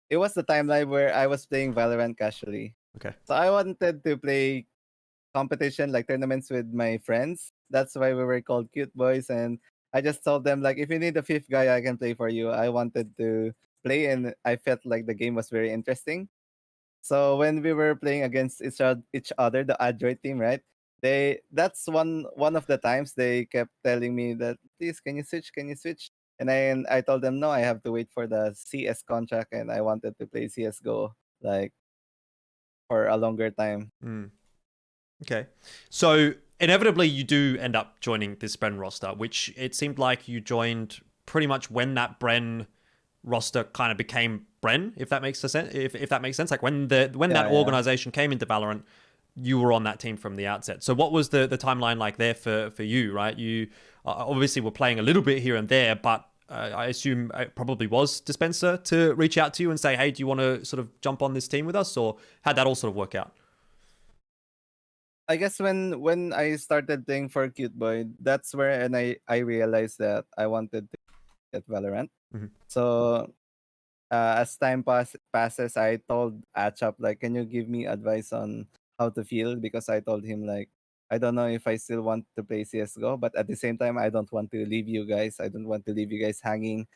the timeline where I was playing Valorant casually. Okay. So I wanted to play competition like tournaments with my friends. That's why we were called cute boys, and I just told them like if you need a fifth guy I can play for you. I wanted to play and I felt like the game was very interesting. So when we were playing against each other, the Android team, right? That's one of the times they kept telling me that please can you switch? Can you switch? And I told them no, I have to wait for the CS contract and I wanted to play CS:GO like for a longer time. Mm. Okay. So inevitably you do end up joining this Bren roster, which it seemed like you joined pretty much when that Bren roster kind of became Bren, if that makes sense. If that makes sense, like when that organization came into Valorant, you were on that team from the outset. So what was the timeline like there for you, right? You obviously were playing a little bit here and there, but I assume it probably was Dispenser to reach out to you and say, hey, do you want to sort of jump on this team with us? Or how'd that all sort of work out? I guess when I started playing for Cute Boy, that's where and I realized that I wanted to get Valorant. Mhm. So as time passes, I told Achap like, can you give me advice on how to feel? Because I told him like, I don't know if I still want to play CS:GO, but at the same time, I don't want to leave you guys. I don't want to leave you guys hanging,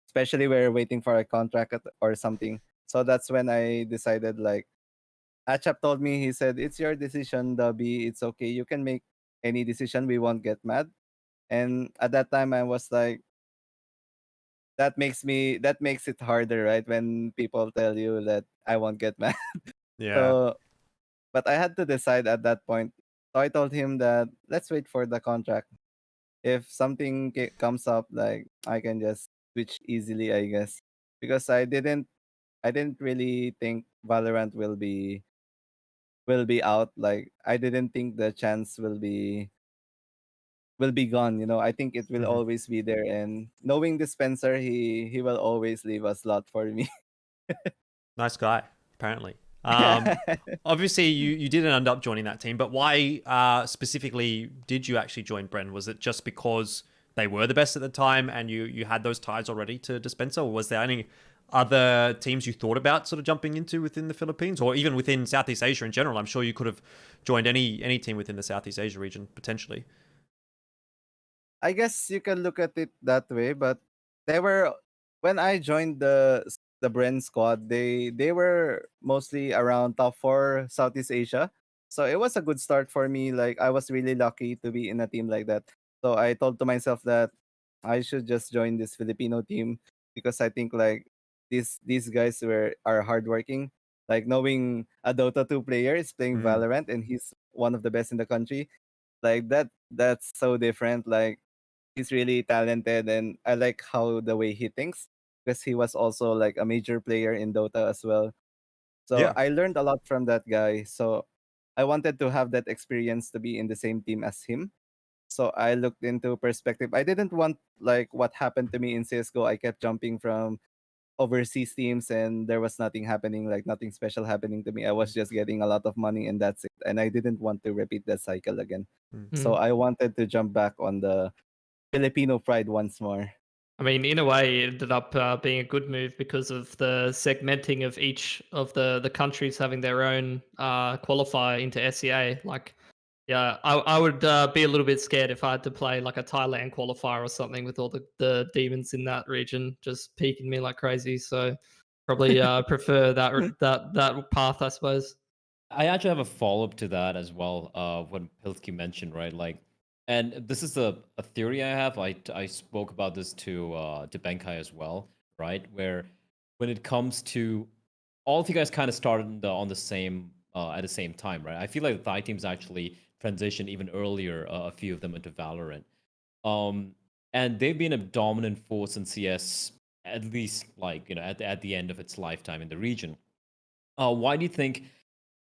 especially we're waiting for a contract or something. So that's when I decided like, Achap told me, he said, it's your decision, Dubby. It's okay. You can make any decision. We won't get mad. And at that time, I was like, that makes it harder, right? When people tell you that I won't get mad. Yeah. So, but I had to decide at that point. So I told him that let's wait for the contract. If something comes up, like I can just switch easily, I guess, because I didn't really think Valorant will be out. Like I didn't think the chance will be gone. You know, I think it will Mhm. always be there. And knowing Dispenser, he will always leave a slot for me. Nice guy, apparently. Obviously, you didn't end up joining that team, but why specifically did you actually join Bren? Was it just because they were the best at the time and you had those ties already to Dispenser, or was there any other teams you thought about sort of jumping into within the Philippines or even within Southeast Asia in general? I'm sure you could have joined any team within the Southeast Asia region potentially. I guess you can look at it that way, but they were when I joined the Bren squad, they were mostly around top 4 Southeast Asia. So it was a good start for me. Like I was really lucky to be in a team like that. So I told to myself that I should just join this Filipino team because I think like these guys are hardworking. Like knowing a Dota 2 player is playing Mm. Valorant and he's one of the best in the country. Like that's so different. Like he's really talented and I like how the way he thinks because he was also like a major player in Dota as well. So Yeah. I learned a lot from that guy. So I wanted to have that experience to be in the same team as him. So I looked into perspective. I didn't want like what happened to me in CS:GO. I kept jumping from overseas teams and there was nothing happening, like nothing special happening to me. I was just getting a lot of money and that's it. And I didn't want to repeat that cycle again. Mm. So I wanted to jump back on the Filipino pride once more. I mean, in a way, it ended up being a good move because of the segmenting of each of the countries having their own qualifier into SEA. Like, yeah, I would be a little bit scared if I had to play like a Thailand qualifier or something with all the demons in that region just peeking me like crazy. So probably prefer that path, I suppose. I actually have a follow up to that as well. What Pilsky mentioned, right? Like, and this is a theory I have. I spoke about this to Benkai as well, right? Where when it comes to all of you guys kind of started on the same at the same time, right? I feel like the Thai teams actually transitioned even earlier. A few of them into Valorant, um, and they've been a dominant force in CS at least like at the end of its lifetime in the region. Why do you think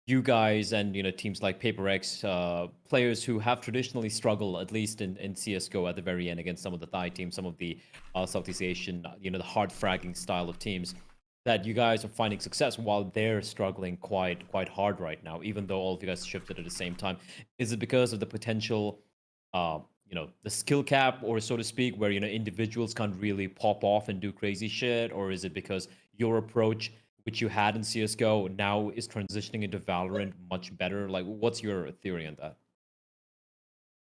you guys and teams like PPRX, players who have traditionally struggled at least in CS:GO at the very end against some of the Thai teams, some of the Southeast Asian, the hard fragging style of teams. that you guys are finding success while they're struggling quite hard right now, even though all of you guys shifted at the same time? Is it because of the potential, the skill cap, or so to speak, where individuals can't really pop off and do crazy shit, or is it because your approach, which you had in CS:GO, now is transitioning into Valorant much better? Like, what's your theory on that?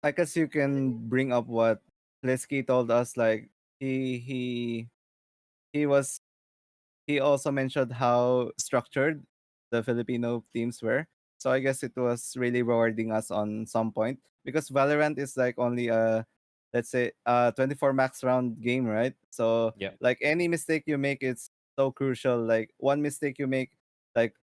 I guess you can bring up what Lesky told us. Like he he he was he also mentioned how structured the Filipino teams were. So I guess it was really rewarding us on some point because Valorant is like only a, let's say, a 24 max round game, right? So Yeah. like any mistake you make, it's so crucial. Like one mistake you make, like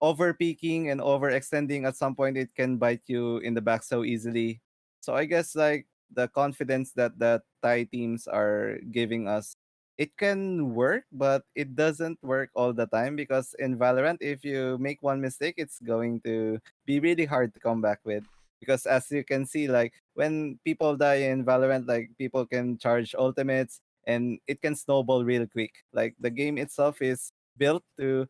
over peaking and overextending, at some point it can bite you in the back so easily. So I guess like the confidence that the Thai teams are giving us, it can work, but it doesn't work all the time because in Valorant, if you make one mistake, it's going to be really hard to come back with. Because as you can see, like when people die in Valorant, like people can charge ultimates and it can snowball real quick. Like the game itself is built to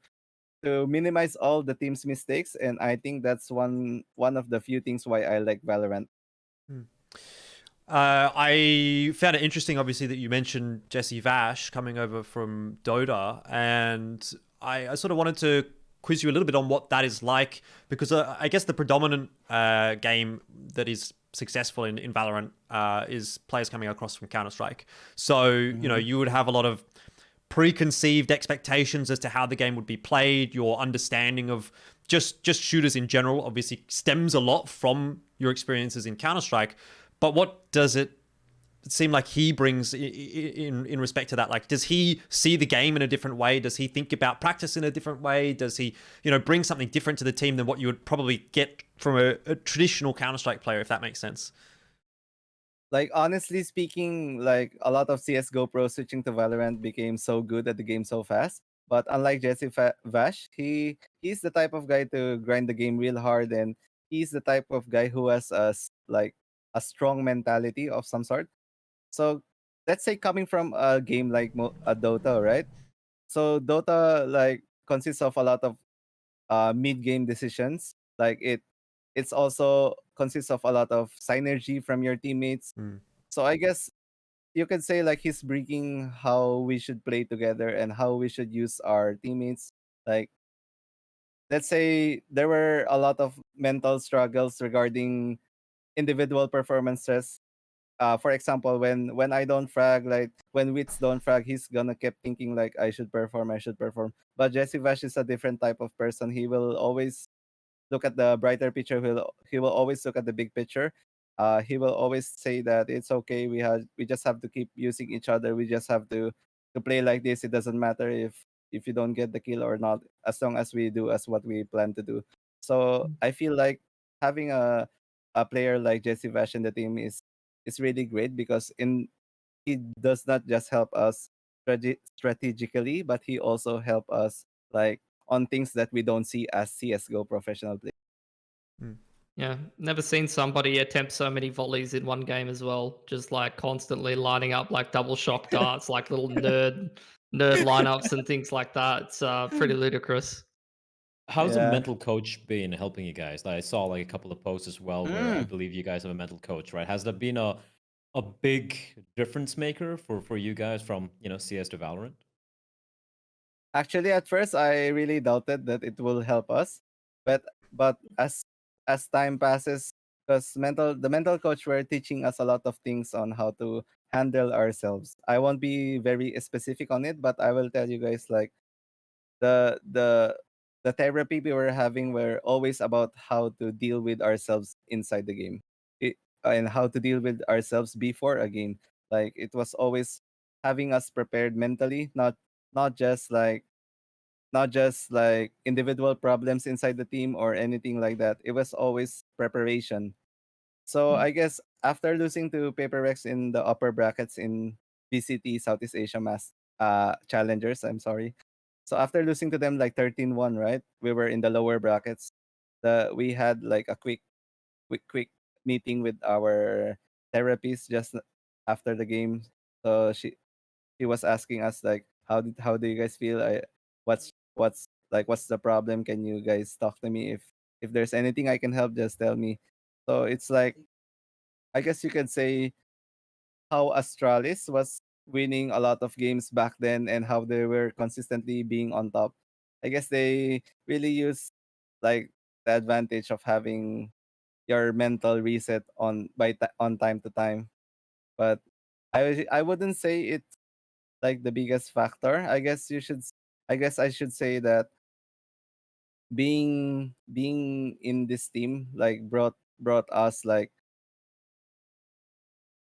minimize all the team's mistakes, and I think that's one of the few things why I like Valorant. I found it interesting, obviously, that you mentioned JessieVash coming over from Dota, and I sort of wanted to quiz you a little bit on what that is like, because I guess the predominant game that is successful in Valorant is players coming across from Counter-Strike. So, you would have a lot of preconceived expectations as to how the game would be played. Your understanding of just shooters in general obviously stems a lot from your experiences in Counter-Strike. But what does it seem like he brings in respect to that? Like, does he see the game in a different way? Does he think about practice in a different way? Does he, bring something different to the team than what you would probably get from a traditional Counter-Strike player, if that makes sense? Like honestly speaking, like a lot of CS:GO pros switching to Valorant became so good at the game so fast. But unlike JessieVash, he's the type of guy to grind the game real hard, and he's the type of guy who has like a strong mentality of some sort. So let's say coming from a game like a Dota, right? So Dota like consists of a lot of mid game decisions. Like it's also consists of a lot of synergy from your teammates. So I guess you could say like he's bringing how we should play together and how we should use our teammates. Like let's say there were a lot of mental struggles regarding individual performances. For example, when I don't frag, like when Witz don't frag, he's gonna keep thinking like I should perform, I should perform. But JessieVash is a different type of person. He will always look at the brighter picture. He will always look at the big picture. He will always say that it's okay. We just have to keep using each other. We just have to play like this. It doesn't matter if you don't get the kill or not, as long as we do as what we plan to do. So I feel like having a player like JessieVash in the team is really great because in he does not just help us strategically, but he also help us like on things that we don't see as CS:GO professional players. Yeah, never seen somebody attempt so many volleys in one game as well. Just like constantly lining up like double shock darts, like little nerd lineups and things like that. It's pretty ludicrous. How's the Yeah. mental coach been helping you guys? Like, I saw like a couple of posts as well where I believe you guys have a mental coach, right? Has that been a big difference maker for you guys from CS to Valorant? Actually, at first, I really doubted that it will help us, but as time passes, because the mental coach were teaching us a lot of things on how to handle ourselves. I won't be very specific on it, but I will tell you guys like the the the therapy we were having were always about how to deal with ourselves inside the game, and how to deal with ourselves before a game. Like it was always having us prepared mentally, not just like not just like individual problems inside the team or anything like that. It was always preparation. So I guess after losing to PPRX in the upper brackets in VCT Southeast Asia Mass Challengers, I'm sorry. So after losing to them like 13-1, right? We were in the lower brackets. We had like a quick meeting with our therapist just after the game. So she was asking us like how do you guys feel? what's the problem? Can you guys talk to me? If there's anything I can help, just tell me. So it's like, I guess you could say how Astralis was winning a lot of games back then and how they were consistently being on top. I guess they really use like the advantage of having your mental reset on time to time. But I wouldn't say it's like the biggest factor. I guess I should say that being in this team like brought us like,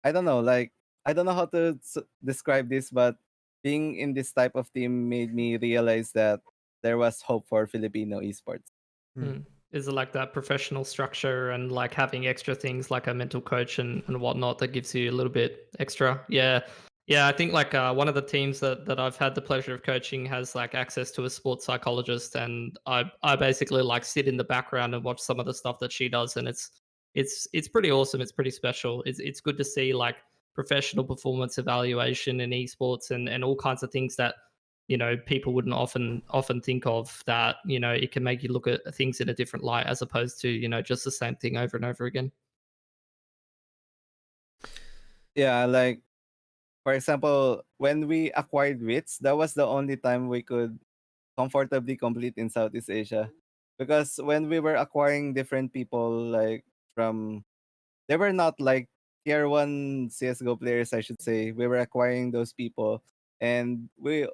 I don't know, like I don't know how to describe this, but being in this type of team made me realize that there was hope for Filipino esports. Mm. Is it like that professional structure and like having extra things like a mental coach and whatnot that gives you a little bit extra? Yeah. Yeah, I think like one of the teams that I've had the pleasure of coaching has like access to a sports psychologist, and I basically like sit in the background and watch some of the stuff that she does, and it's pretty awesome. It's pretty special. It's good to see like professional performance evaluation in esports and all kinds of things that people wouldn't often think of, that it can make you look at things in a different light as opposed to just the same thing over and over again. Yeah, like for example, when we acquired Witz, that was the only time we could comfortably compete in Southeast Asia. Because when we were acquiring different people, like from, they were not like tier one CS:GO players, I should say. We were acquiring those people, and we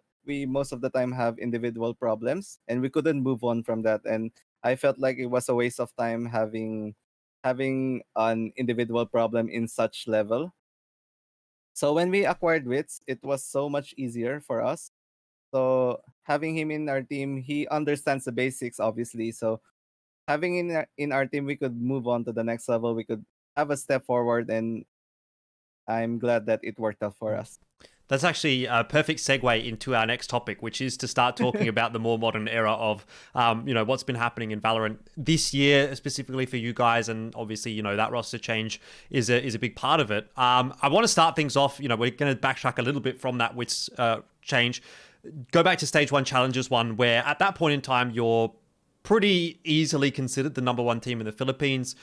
most of the time have individual problems, and we couldn't move on from that. And I felt like it was a waste of time having an individual problem in such level. So when we acquired Witz, it was so much easier for us. So having him in our team, he understands the basics, obviously. So having in our team, we could move on to the next level. We could have a step forward, and I'm glad that it worked out for us. That's actually a perfect segue into our next topic, which is to start talking about the more modern era of, what's been happening in Valorant this year, specifically for you guys. And obviously, that roster change is a big part of it. I want to start things off. We're going to backtrack a little bit from that Witz change. Go back to Stage 1 Challenges 1, where at that point in time, you're pretty easily considered the number one team in the Philippines.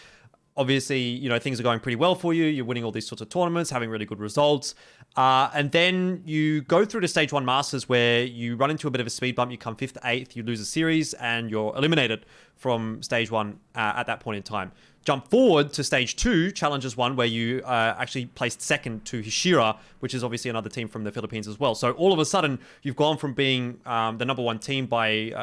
Obviously, things are going pretty well for you. You're winning all these sorts of tournaments, having really good results. And then you go through to Stage 1 Masters, where you run into a bit of a speed bump. You come 5th to 8th, you lose a series, and you're eliminated from Stage 1 at that point in time. Jump forward to Stage 2, Challenges 1, where you actually placed second to Hishira, which is obviously another team from the Philippines as well. So all of a sudden, you've gone from being the number one team by,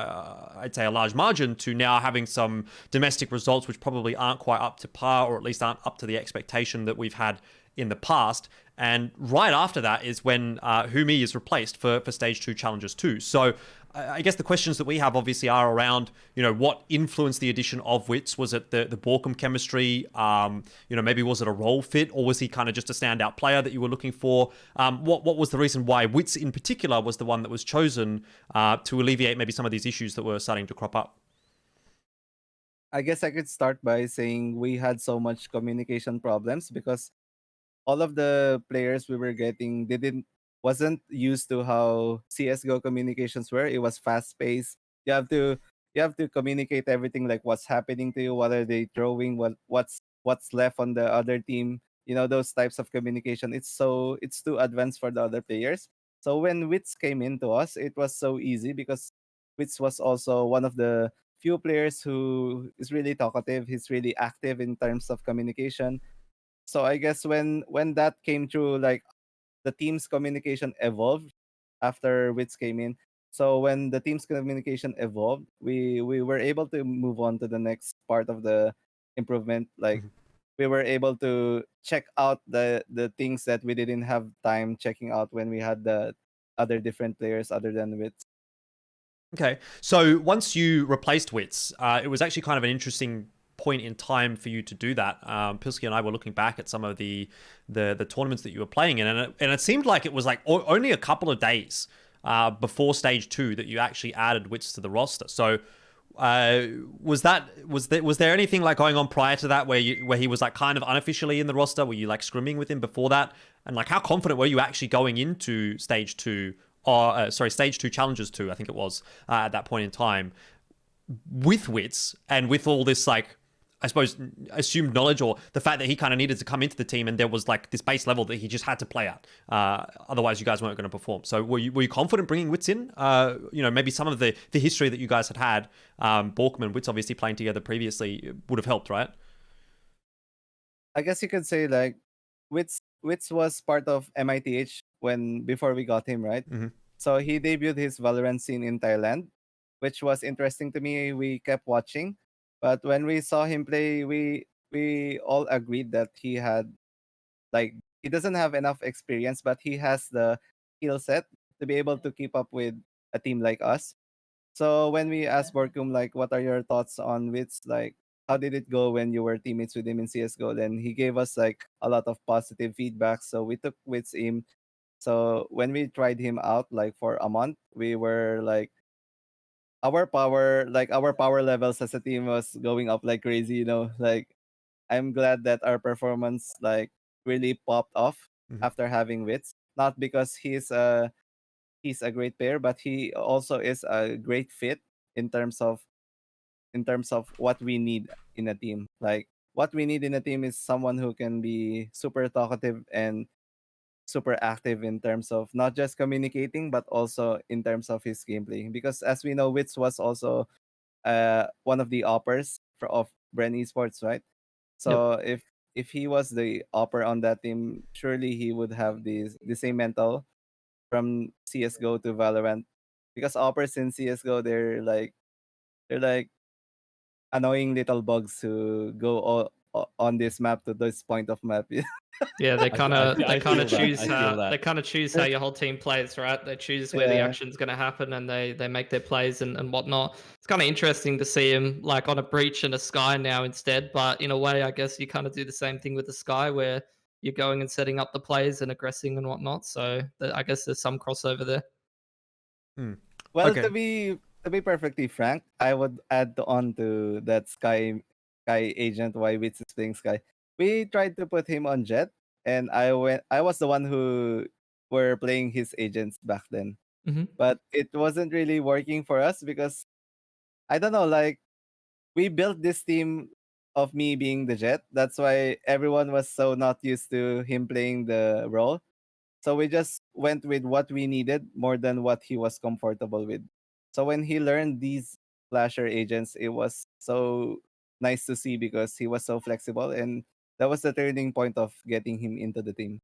I'd say, a large margin, to now having some domestic results which probably aren't quite up to par, or at least aren't up to the expectation that we've had in the past. And right after that is when Humi is replaced for Stage 2 Challenges 2. So I guess the questions that we have obviously are around, what influenced the addition of Witz? Was it the Borkum chemistry? Maybe was it a role fit, or was he kind of just a standout player that you were looking for? What was the reason why Witz in particular was the one that was chosen to alleviate maybe some of these issues that were starting to crop up? I guess I could start by saying we had so much communication problems because all of the players we were getting, wasn't used to how CS:GO communications were. It was fast paced. You have to communicate everything, like what's happening to you, what are they throwing, what's left on the other team. Those types of communication. It's too advanced for the other players. So when Witz came into us, it was so easy because Witz was also one of the few players who is really talkative. He's really active in terms of communication. So I guess when that came through, like the team's communication evolved after Witz came in. So when the team's communication evolved, we were able to move on to the next part of the improvement. Like we were able to check out the things that we didn't have time checking out when we had the other different players other than Witz. Okay, so once you replaced Witz, it was actually kind of an interesting point in time for you to do that. Pilsky and I were looking back at some of the tournaments that you were playing in, and it seemed like it was like only a couple of days before Stage 2 that you actually added Witz to the roster. So was there anything like going on prior to that where he was like kind of unofficially in the roster? Were you like scrimming with him before that? And like how confident were you actually going into Stage 2 Stage 2 Challengers 2, I think it was, at that point in time, with Witz and with all this, like, I suppose, assumed knowledge, or the fact that he kind of needed to come into the team and there was like this base level that he just had to play at. Otherwise, you guys weren't going to perform. So were you confident bringing Witz in? Maybe some of the history that you guys had, Borkum and Witz obviously playing together previously would have helped, right? I guess you could say like Witz was part of MITH before we got him, right? Mhm. So he debuted his Valorant scene in Thailand, which was interesting to me. We kept watching, but when we saw him play, we all agreed that he doesn't have enough experience, but he has the skill set to be able to keep up with a team like us. So when we asked Borkum like, what are your thoughts on Witz? Like, how did it go when you were teammates with him in CS:GO? Then he gave us like a lot of positive feedback. So we took Witz in. So when we tried him out like for a month, we were like our power levels as a team was going up like crazy. Like I'm glad that our performance like really popped off Mhm. after having Witz. Not because he's a great player, but he also is a great fit in terms of what we need in a team. Like what we need in a team is someone who can be super talkative and super active in terms of not just communicating but also in terms of his gameplay. Because as we know, Witz was also one of the oppers of Bren Esports, right? Yep. So if he was the opper on that team, surely he would have the same mental from CS:GO to Valorant. Because oppers in CS:GO, they're like annoying little bugs who go on this map to this point of map. Yeah, they kind of I feel that. choose I feel how that. your whole team plays, right? They choose where the Yeah. action's going to happen, and they make their plays and whatnot. It's kind of interesting to see him like on a breach and a sky now instead. But in a way, I guess you kind of do the same thing with the sky, where you're going and setting up the plays and aggressing and whatnot. So I guess there's some crossover there. Well, Okay. to be perfectly frank, I would add on to that Sky agent why Witz is playing Sky. We tried to put him on Jet, and I was the one who were playing his agents back then. Hmm. But it wasn't really working for us because I don't know, like we built this team of me being the Jet. That's why everyone was so not used to him playing the role. So we just went with what we needed more than what he was comfortable with. So when he learned these flasher agents, it was so nice to see because he was so flexible, and that was the turning point of getting him into the team.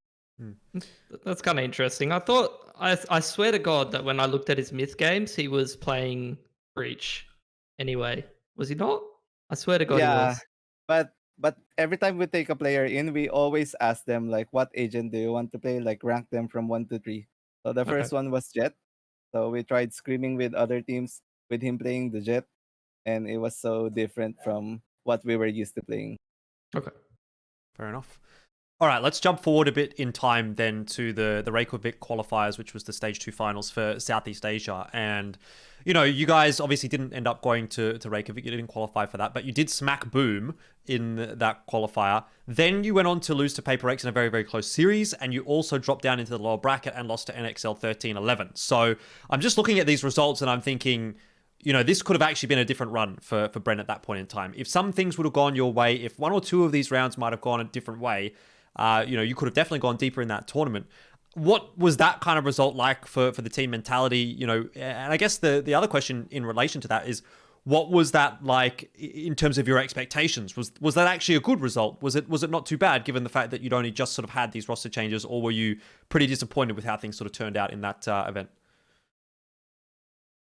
That's kind of interesting. I swear to God that when I looked at his myth games, he was playing breach. Anyway, was he not? I swear to God, he Yeah, was. but every time we take a player in, we always ask them like, what agent do you want to play? Like rank them from 1 to 3. So the Okay. first one was Jet. So we tried screaming with other teams with him playing the Jet, and it was so different from what we were used to playing. Okay. Fair enough. All right, let's jump forward a bit in time then to the Reykjavik qualifiers, which was the Stage 2 finals for Southeast Asia. And, you guys obviously didn't end up going to Reykjavik. You didn't qualify for that, but you did smack Boom in that qualifier. Then you went on to lose to PPRX in a very, very close series, and you also dropped down into the lower bracket and lost to NXL 13-11. So I'm just looking at these results and I'm thinking, this could have actually been a different run for Bren at that point in time. If some things would have gone your way, if one or two of these rounds might have gone a different way, you could have definitely gone deeper in that tournament. What was that kind of result like for the team mentality? And I guess the other question in relation to that is, what was that like in terms of your expectations? Was that actually a good result? Was it not too bad given the fact that you'd only just sort of had these roster changes, or were you pretty disappointed with how things sort of turned out in that event?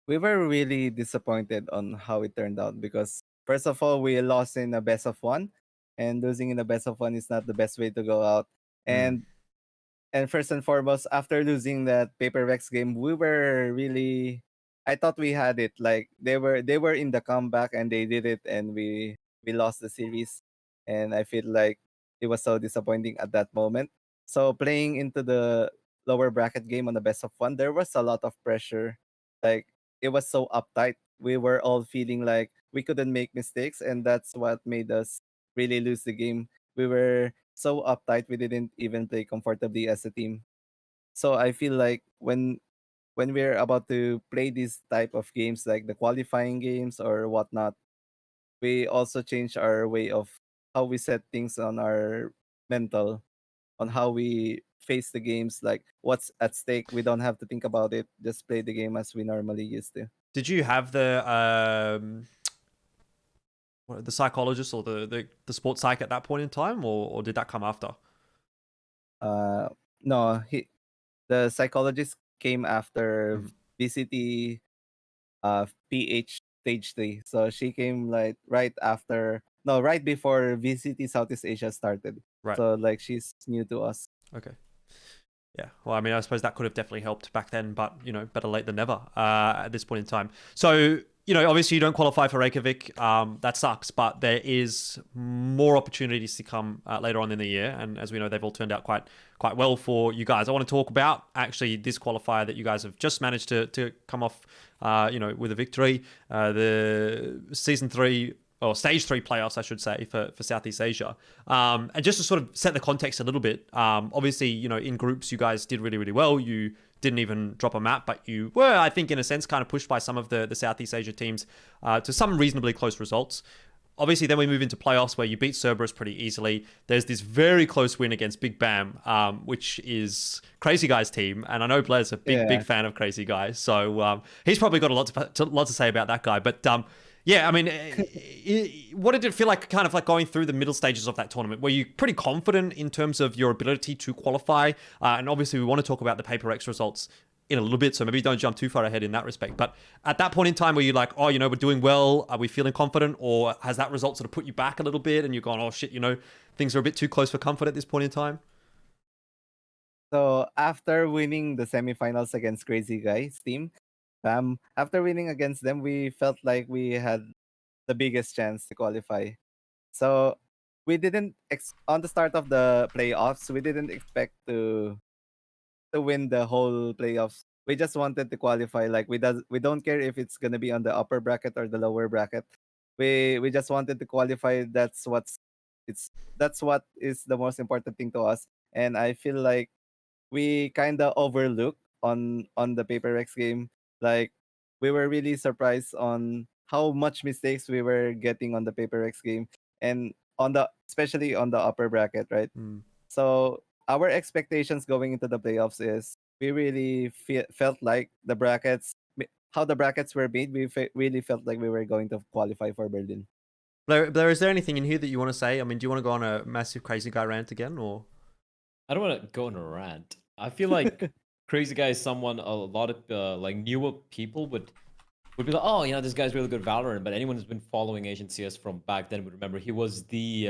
We were really disappointed on how it turned out because first of all, we lost in a best of one, and losing in a best of one is not the best way to go out. Mm. And first and foremost, after losing that PPRX game, we were really, I thought we had it. Like they were in the comeback and they did it, and we lost the series, and I feel like it was so disappointing at that moment. So playing into the lower bracket game on the best of one, there was a lot of pressure. Like it was so uptight. We were all feeling like we couldn't make mistakes, and that's what made us really lose the game. We were so uptight, we didn't even play comfortably as a team. So I feel like when we're about to play these type of games like the qualifying games or whatnot, we also change our way of how we set things on our mental, on how we face the games, like what's at stake. We don't have to think about it, just play the game as we normally used to. Did you have the psychologist or the sports psych at that point in time, or did that come after? No, the psychologist came after Mhm. VCT PH stage 3. So she came like right before VCT Southeast Asia started. Right. So like she's new to us. Okay. Yeah. Well, I mean, I suppose that could have definitely helped back then, but better late than never at this point in time. So, obviously you don't qualify for Reykjavik. That sucks, but there is more opportunities to come later on in the year, and as we know, they've all turned out quite well for you guys. I want to talk about actually this qualifier that you guys have just managed to come off, with a victory. The season 3. Or stage 3 playoffs, I should say, for Southeast Asia. And just to sort of set the context a little bit, obviously, in groups, you guys did really, really well. You didn't even drop a map, but you were, I think, in a sense, kind of pushed by some of the Southeast Asia teams to some reasonably close results. Obviously, then we move into playoffs where you beat Cerberus pretty easily. There's this very close win against Big Bam, which is Crazy Guy's team. And I know Bleh's a big fan of Crazy Guy. So he's probably got a lot to say about that guy. But yeah, I mean, what did it feel like kind of like going through the middle stages of that tournament? Were you pretty confident in terms of your ability to qualify? And obviously, we want to talk about the PPRX results in a little bit, so maybe don't jump too far ahead in that respect. But at that point in time, were you like, oh, we're doing well? Are we feeling confident? Or has that result sort of put you back a little bit and you're going, oh, shit, things are a bit too close for comfort at this point in time? So after winning the semifinals against Crazy Guy's team, after winning against them, we felt like we had the biggest chance to qualify. So we didn't on the start of the playoffs, we didn't expect to win the whole playoffs. We just wanted to qualify. Like we don't care if it's gonna be on the upper bracket or the lower bracket. We just wanted to qualify. That's what is the most important thing to us. And I feel like we kind of overlooked on the PPRX game. Like we were really surprised on how much mistakes we were getting on the PPRX game, and especially on the upper bracket, right? So our expectations going into the playoffs is we really felt like how the brackets were made. We really felt like we were going to qualify for Berlin. Blair, is there anything in here that you want to say? I mean, do you want to go on a massive Crazy Guy rant again, or? I don't want to go on a rant. I feel like Crazy Guy is someone a lot of like newer people would be like, oh, this guy's really good at Valorant. But anyone who's been following Asian CS from back then would remember he was the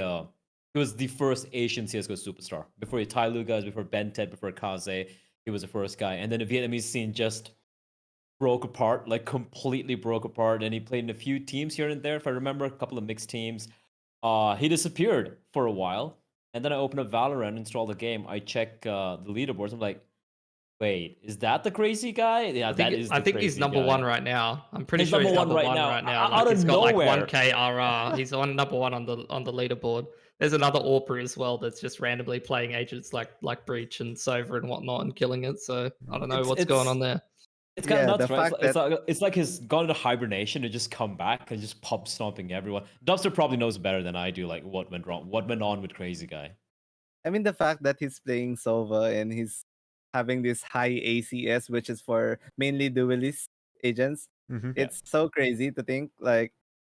first Asian CS:GO superstar. Before Tyloo guys, before Bntet, before Kaze, he was the first guy. And then the Vietnamese scene just broke apart, like completely broke apart. And he played in a few teams here and there. If I remember, a couple of mixed teams. He disappeared for a while. And then I open up Valorant, install the game. I check the leaderboards. I'm like, wait, is that the Crazy Guy? Yeah, I think he's number guy. 1 right now. I'm pretty sure he's number one right now. Out of he's got nowhere. like 1K RR. He's on number 1 on the leaderboard. There's another AWPer as well that's just randomly playing agents like Breach and Sova and whatnot and killing it. So I don't know what's going on there. It's kind of nuts, right? It's like he's gone into hibernation and just come back and just pub stomping everyone. DubsteP probably knows better than I do, like what went wrong, what went on with Crazy Guy. I mean, the fact that he's playing Sova and he's having this high ACS, which is for mainly duelist agents. It's so crazy to think like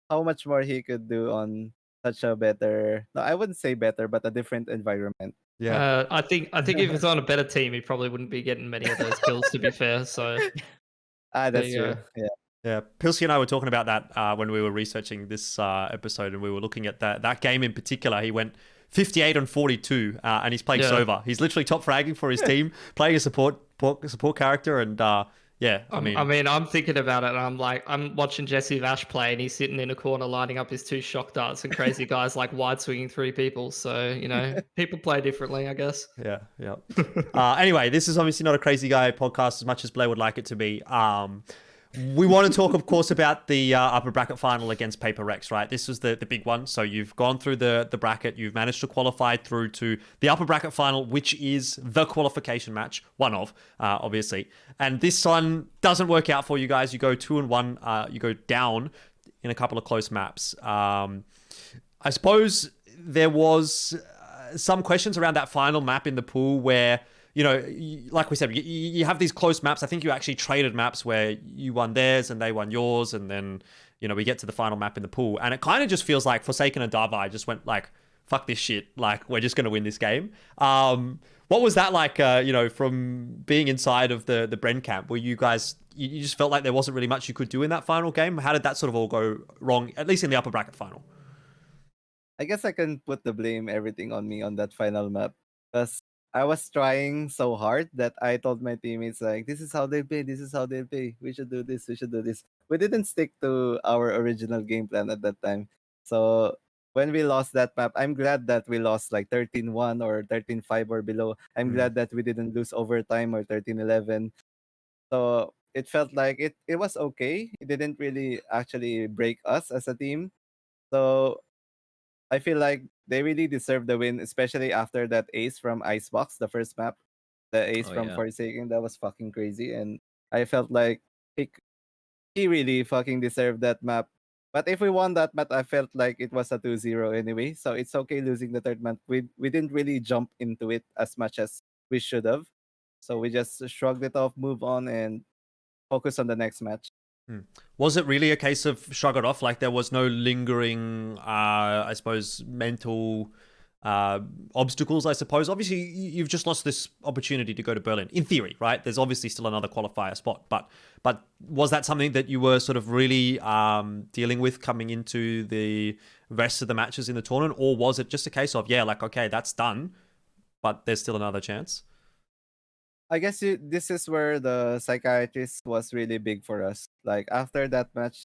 how much more he could do on such a better, no, I wouldn't say better, but a different environment. Yeah, I think if he's on a better team, he probably wouldn't be getting many of those kills. To be fair, so that's true. Yeah, Pilsy and I were talking about that when we were researching this episode, and we were looking at that game in particular. He went 58 on 42, and he's playing Sova. He's literally top fragging for his team, playing a support character, and I mean, I'm thinking about it, and I'm like, I'm watching JessieVash play, and he's sitting in a corner lining up his 2 shock darts, and Crazy Guy's like wide swinging 3 people. So people play differently, I guess. Yeah. Anyway, this is obviously not a Crazy Guy podcast as much as Bleh would like it to be. We want to talk, of course, about the upper bracket final against PPRX, right? This was the big one. So you've gone through the bracket, you've managed to qualify through to the upper bracket final, which is the qualification match, one of, obviously. And this one doesn't work out for you guys. You go 2-1, you go down in a couple of close maps. I suppose there was some questions around that final map in the pool where, you know, like we said, you have these close maps. I think you actually traded maps where you won theirs and they won yours. And then, you know, we get to the final map in the pool. And it kind of just feels like Forsaken and Dava just went like, fuck this shit. Like, we're just going to win this game. What was that like, you know, from being inside of the Bren camp? Where you guys, you just felt like there wasn't really much you could do in that final game? How did that sort of all go wrong, at least in the upper bracket final? I guess I can put the blame everything on me on that final map because I was trying so hard that I told my teammates like, this is how they play, this is how they play. We should do this, we should do this. We didn't stick to our original game plan at that time. So when we lost that map, I'm glad that we lost like 13-1 or 13-5 or below. I'm glad that we didn't lose overtime or 13-11. So it felt like it was okay. It didn't really actually break us as a team. So I feel like they really deserve the win, especially after that ace from Icebox, the first map. The ace Oh, from yeah. Forsaken, that was fucking crazy. And I felt like he really fucking deserved that map. But if we won that map, I felt like it was a 2-0 anyway. So it's okay losing the third map. We didn't really jump into it as much as we should have. So we just shrugged it off, move on, and focus on the next match. Was it really a case of shrug it off? Like there was no lingering, I suppose, mental obstacles, I suppose. Obviously, you've just lost this opportunity to go to Berlin. In theory, right? There's obviously still another qualifier spot. But was that something that you were sort of really dealing with coming into the rest of the matches in the tournament? Or was it just a case of, yeah, like, okay, that's done, but there's still another chance? I guess this is where the psychiatrist was really big for us. Like after that match,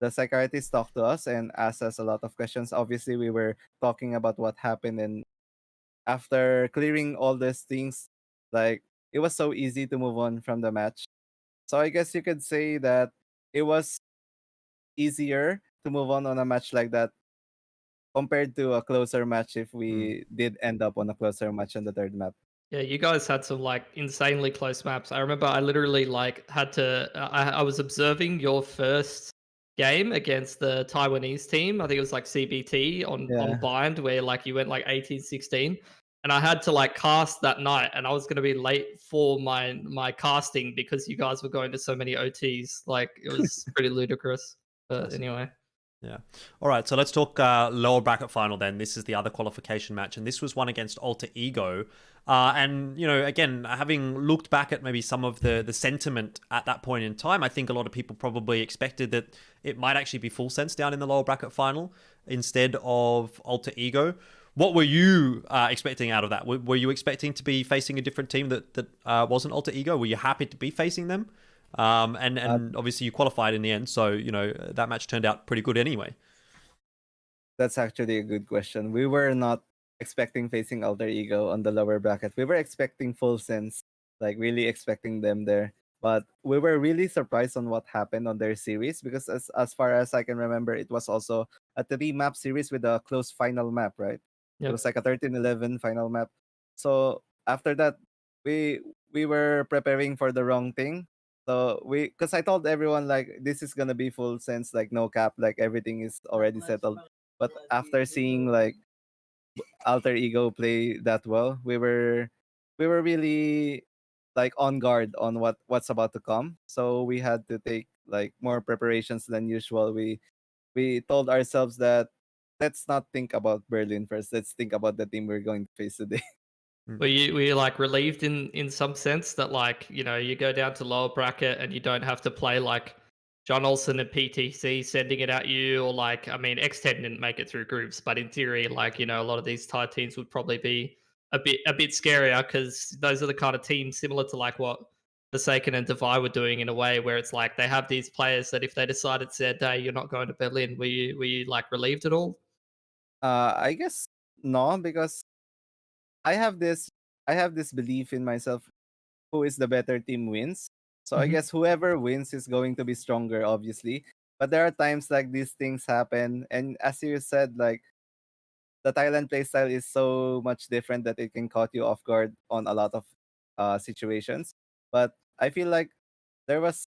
the psychiatrist talked to us and asked us a lot of questions. Obviously, we were talking about what happened, and after clearing all these things, like it was so easy to move on from the match. So I guess you could say that it was easier to move on a match like that compared to a closer match if we did end up on a closer match on the third map. Yeah, you guys had some like insanely close maps. I remember I literally like had to. I was observing your first game against the Taiwanese team. I think it was like CBT on Yeah. Bind, where like you went like 18-16, and I had to like cast that night, and I was going to be late for my casting because you guys were going to so many OTs. Like it was pretty ludicrous. But Awesome. anyway. Yeah. All right. So let's talk lower bracket final then. This is the other qualification match, and this was one against Alter Ego. And you know, again, having looked back at maybe some of the sentiment at that point in time, I think a lot of people probably expected that it might actually be Full Sense down in the lower bracket final instead of Alter Ego. What were you expecting out of that? Were you expecting to be facing a different team that wasn't Alter Ego? Were you happy to be facing them? And obviously you qualified in the end, so you know that match turned out pretty good anyway. That's actually a good question. We were not expecting facing Alter Ego on the lower bracket. We were expecting Full Sense, like really expecting them there. But we were really surprised on what happened on their series because as far as I can remember, it was also a 3-map series with a close final map, right? It Yep. was like a 13-11 final map. So after that, we were preparing for the wrong thing. So because I told everyone like this is gonna be Full Sense, like no cap, like everything is already settled. But after seeing like Alter Ego play that well, we were really like on guard on what's about to come. So we had to take like more preparations than usual. We told ourselves that let's not think about Berlin first. Let's think about the team we're going to face today. Were you like relieved in some sense that like, you know, you go down to lower bracket and you don't have to play like John Olsen and PTC sending it at you, or like, I mean, X10 didn't make it through groups, but in theory, like, you know, a lot of these Thai teams would probably be a bit scarier because those are the kind of teams similar to like what Forsaken and Divide were doing in a way where it's like they have these players that if they decide it's their day, you're not going to Berlin. Were you like relieved at all? I guess no, because I have this I have this belief in myself. Who is the better team wins. So I guess whoever wins is going to be stronger, obviously. But there are times like these things happen, and as you said, like the Thailand playstyle is so much different that it can caught you off guard on a lot of situations. But I feel like there was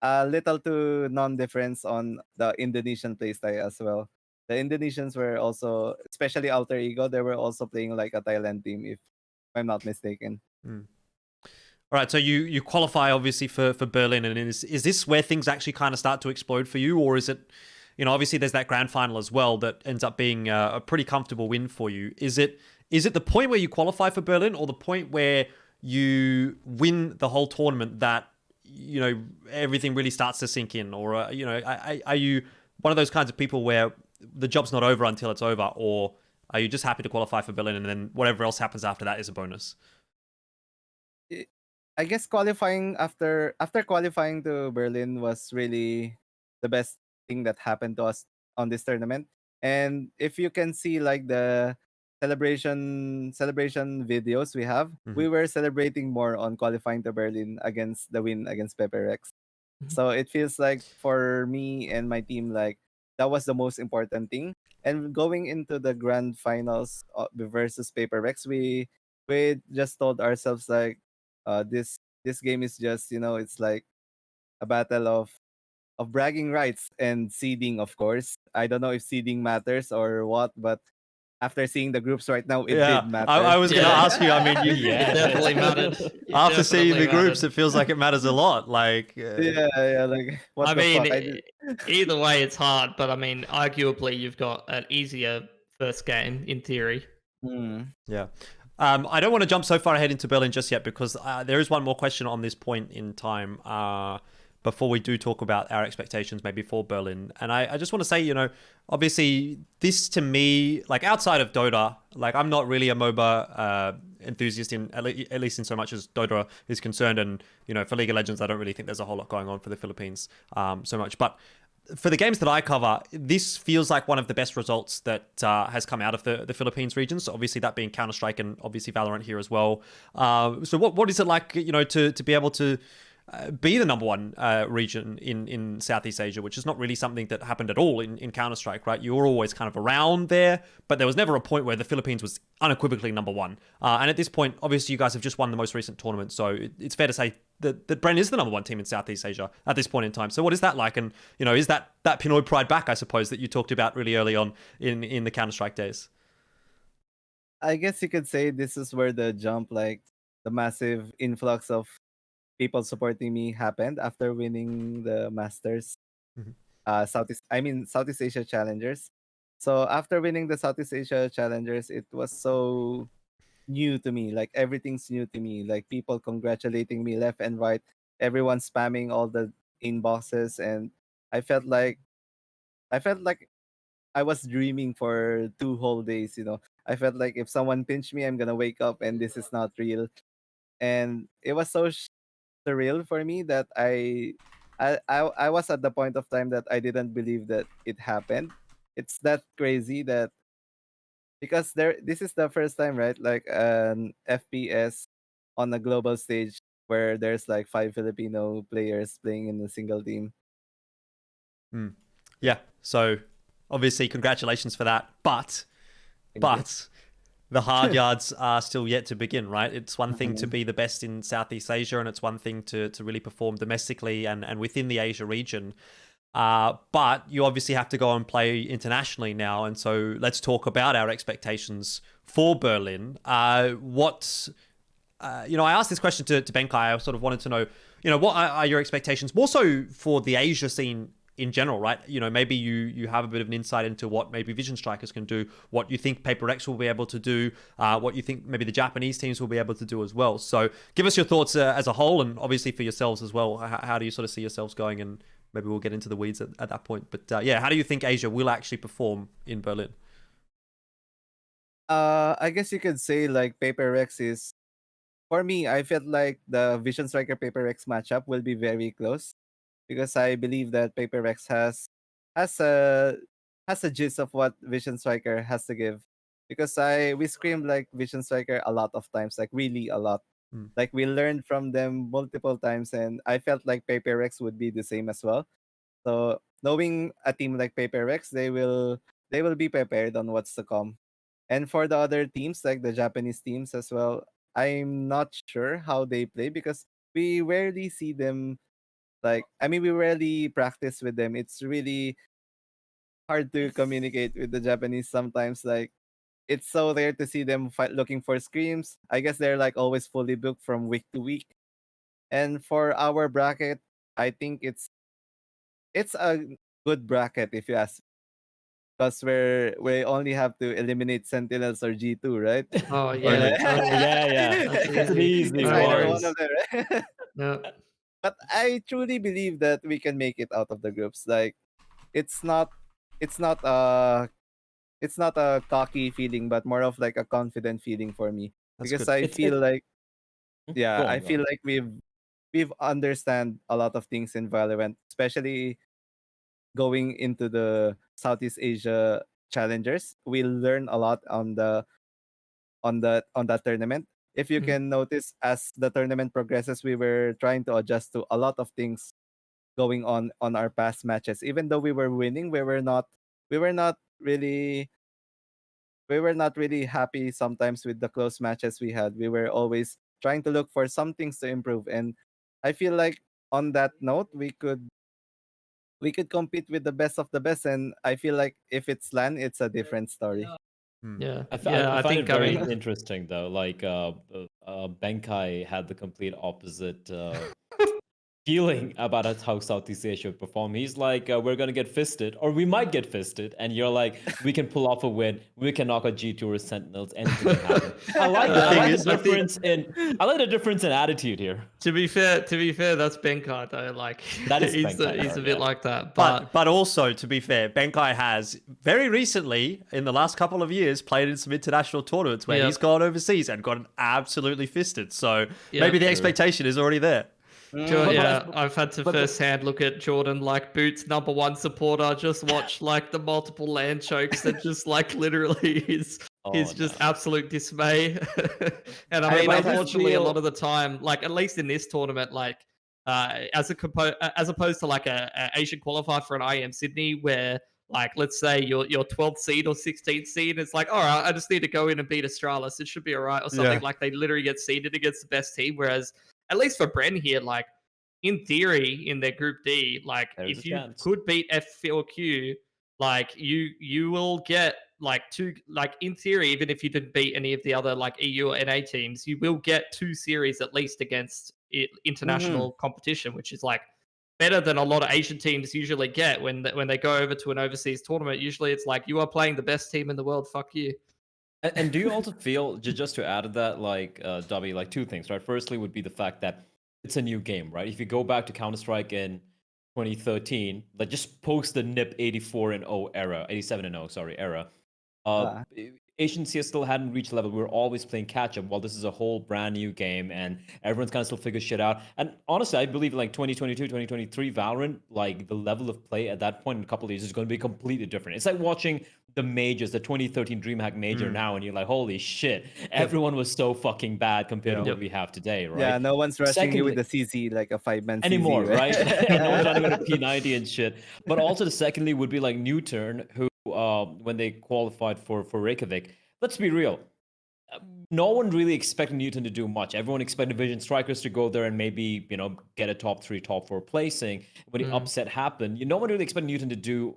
a little to non difference on the Indonesian playstyle as well. The Indonesians were also, especially Alter Ego, they were also playing like a Thailand team, if I'm not mistaken. All right, so you qualify obviously for Berlin, and is this where things actually kind of start to explode for you, or is it, obviously there's that grand final as well that ends up being a pretty comfortable win for you? Is it the point where you qualify for Berlin, or the point where you win the whole tournament that everything really starts to sink in, or are you one of those kinds of people where the job's not over until it's over, or are you just happy to qualify for Berlin and then whatever else happens after that is a bonus? I guess qualifying after qualifying to Berlin was really the best thing that happened to us on this tournament. And if you can see like the celebration videos we have, we were celebrating more on qualifying to Berlin against the win against PPRX. So it feels like for me and my team, like that was the most important thing. And going into the grand finals versus PPRX, we just told ourselves like this game is just it's like a battle of bragging rights and seeding. Of course, I don't know if seeding matters or what, but after seeing the groups right now, it did matter. I was going to ask you. I mean, it definitely mattered. After seeing the groups, it feels like it matters a lot. Like, yeah, like what the fuck? Either way, it's hard. But I mean, arguably, you've got an easier first game in theory. Yeah. I don't want to jump so far ahead into Berlin just yet, because there is one more question on this point in time before we do talk about our expectations maybe for Berlin. And I just want to say, obviously this to me, like outside of Dota, like I'm not really a MOBA enthusiast at least in so much as Dota is concerned. And, for League of Legends, I don't really think there's a whole lot going on for the Philippines so much. But for the games that I cover, this feels like one of the best results that has come out of the Philippines region. So obviously that being Counter-Strike and obviously Valorant here as well. So what is it like, to be able to be the number one region in Southeast Asia, which is not really something that happened at all in Counter-Strike, right? You were always kind of around there, but there was never a point where the Philippines was unequivocally number one. And at this point, obviously you guys have just won the most recent tournament, so it's fair to say that Bren is the number one team in Southeast Asia at this point in time. So what is that like? And, is that Pinoy pride back, I suppose, that you talked about really early on in the Counter-Strike days? I guess you could say this is where the jump, like the massive influx of people supporting me happened after winning the Masters, Southeast Asia Challengers. So after winning the Southeast Asia Challengers, it was so new to me. Like everything's new to me. Like people congratulating me left and right, everyone spamming all the inboxes, and I felt like I was dreaming for 2 whole days. I felt like if someone pinched me, I'm gonna wake up and this is not real. And it was so surreal for me that I was at the point of time that I didn't believe that it happened. It's that crazy that because this is the first time, right? Like an FPS on a global stage where there's like 5 Filipino players playing in a single team. Yeah. So obviously congratulations for that. But the hard yards are still yet to begin, right? It's one thing to be the best in Southeast Asia, and it's one thing to really perform domestically and within the Asia region. But you obviously have to go and play internationally now. And so let's talk about our expectations for Berlin. I asked this question to Benkai. I sort of wanted to know, what are your expectations more so for the Asia scene in general, right? Maybe you have a bit of an insight into what maybe Vision Strikers can do, what you think PaperX will be able to do, what you think maybe the Japanese teams will be able to do as well. So give us your thoughts as a whole, and obviously for yourselves as well. How do you sort of see yourselves going? And maybe we'll get into the weeds at that point. But how do you think Asia will actually perform in Berlin? I guess you could say like PaperX is, for me, I felt like the Vision Striker PaperX matchup will be very close, because I believe that PaperX has a gist of what Vision Striker has to give. Because we screamed like Vision Striker a lot of times, like really a lot. Like we learned from them multiple times, and I felt like PPRX would be the same as well. So knowing a team like PPRX, they will be prepared on what's to come. And for the other teams, like the Japanese teams as well, I'm not sure how they play because we rarely see them. Like, I mean, we rarely practice with them. It's really hard to communicate with the Japanese sometimes. Like, it's so rare to see them looking for screams. I guess they're like always fully booked from week to week. And for our bracket, I think it's a good bracket if you ask, because we only have to eliminate Sentinels or G2, right? Oh Or yeah, like, Oh totally. yeah, yeah. That's It's an easy. easy No it's either one. one worries. of them, right? Yeah. But I truly believe that we can make it out of the groups. Like, it's not it's not a it's not a cocky feeling, but more of like a confident feeling for me. That's Because good. I It's feel like, yeah, go I on, go on. feel like we've understand a lot of things in Valorant, especially going into the Southeast Asia challengers. We learn a lot on that tournament. If you Mm. can notice, as the tournament progresses, we were trying to adjust to a lot of things going on our past matches. Even though we were winning, we were not really we were not really happy sometimes with the close matches we had. We were always trying to look for some things to improve. And I feel like on that note, we could compete with the best of the best. And I feel like if it's LAN, it's a different story. Yeah. I Yeah. I find it think. I very mean. interesting though. Like Benkai had the complete opposite feeling about how Southeast Asia would perform. He's like, we're gonna get fisted, or we might get fisted, and you're like, we can pull off a win. We can knock out G2 or Sentinels. Anything can happen. I like The I thing like the is, I think difference in attitude here. to be fair, that's Benkai though. Like That is he's Benkai, he's though, a bit yeah. like that. But also, to be fair, Benkai has very recently, in the last couple of years, played in some international tournaments where Yep. he's gone overseas and gotten absolutely fisted. So Yep. maybe the True. expectation is already there. Yeah, I've had to but- firsthand look at Jordan like Boots #1 supporter. Just watch like the multiple land chokes that just like literally is Oh, just no. absolute dismay. And I I mean, mean, I just unfortunately, a lot feel- of the time, like at least in this tournament, like as opposed to like a Asian qualifier for an IM Sydney, where like let's say your 12th seed or 16th seed, it's like all right, I just need to go in and beat Astralis, it should be all right or something. Yeah. Like they literally get seeded against the best team, whereas at least for Bren here, like in theory, in their Group D, like There's a if you chance. could beat F4Q, like you will get like two, like in theory, even if you didn't beat any of the other like EU or NA teams, you will get 2 series at least against international competition, which is like better than a lot of Asian teams usually get when they go over to an overseas tournament. Usually, it's like you are playing the best team in the world. Fuck you. And do you also feel, just to add to that, like W, like two things, right? Firstly, would be the fact that it's a new game, right? If you go back to Counter Strike in 2013, like just post the NIP 84 and 0 era, 87 and 0, sorry, era. Ah. Asian CS still hadn't reached the level. We were always playing catch up. While this is a whole brand new game and everyone's kind of still figure shit out. And honestly, I believe like 2022, 2023 Valorant, like the level of play at that point in a couple of years is going to be completely different. It's like watching the majors, the 2013 DreamHack major now, and you're like, holy shit, everyone was so fucking bad compared to what we have today, right? Yeah, no one's rushing you with Secondly- the CZ like a 5-man CZ, anymore, right? No one's running with a right? P90 and shit. But also, the secondly would be like Newturn, who when they qualified for Reykjavik. Let's be real. No one really expected Newton to do much. Everyone expected Vision Strikers to go there and maybe, get a top 3, top 4 placing. When the upset happened, no one really expected Newton to do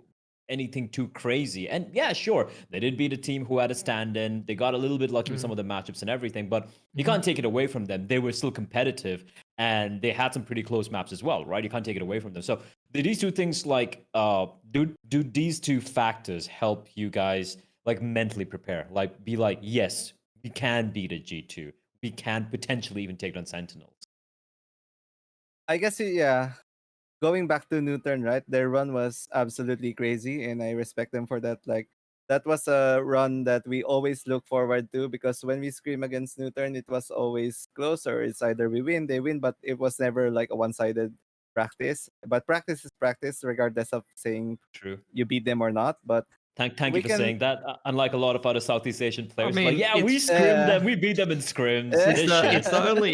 anything too crazy. And yeah, sure, they did beat a team who had a stand-in. They got a little bit lucky with some of the matchups and everything, but you can't take it away from them. They were still competitive, and they had some pretty close maps as well, right? You can't take it away from them. So these two things, like, do these two factors help you guys like mentally prepare? Like, be like, yes, we can beat a G2. We can potentially even take on Sentinels. I guess, yeah. Going back to Newton, right? Their run was absolutely crazy, and I respect them for that. Like, that was a run that we always look forward to, because when we scream against Newton, it was always closer. It's either we win, they win, but it was never like a one-sided practice. But practice is practice, regardless of saying True. you beat them or not. But Thank we you for can saying that. Unlike a lot of other Southeast Asian players, like, mean, yeah, we it's- scrimmed them, we beat them in scrims. It's It's This the shit.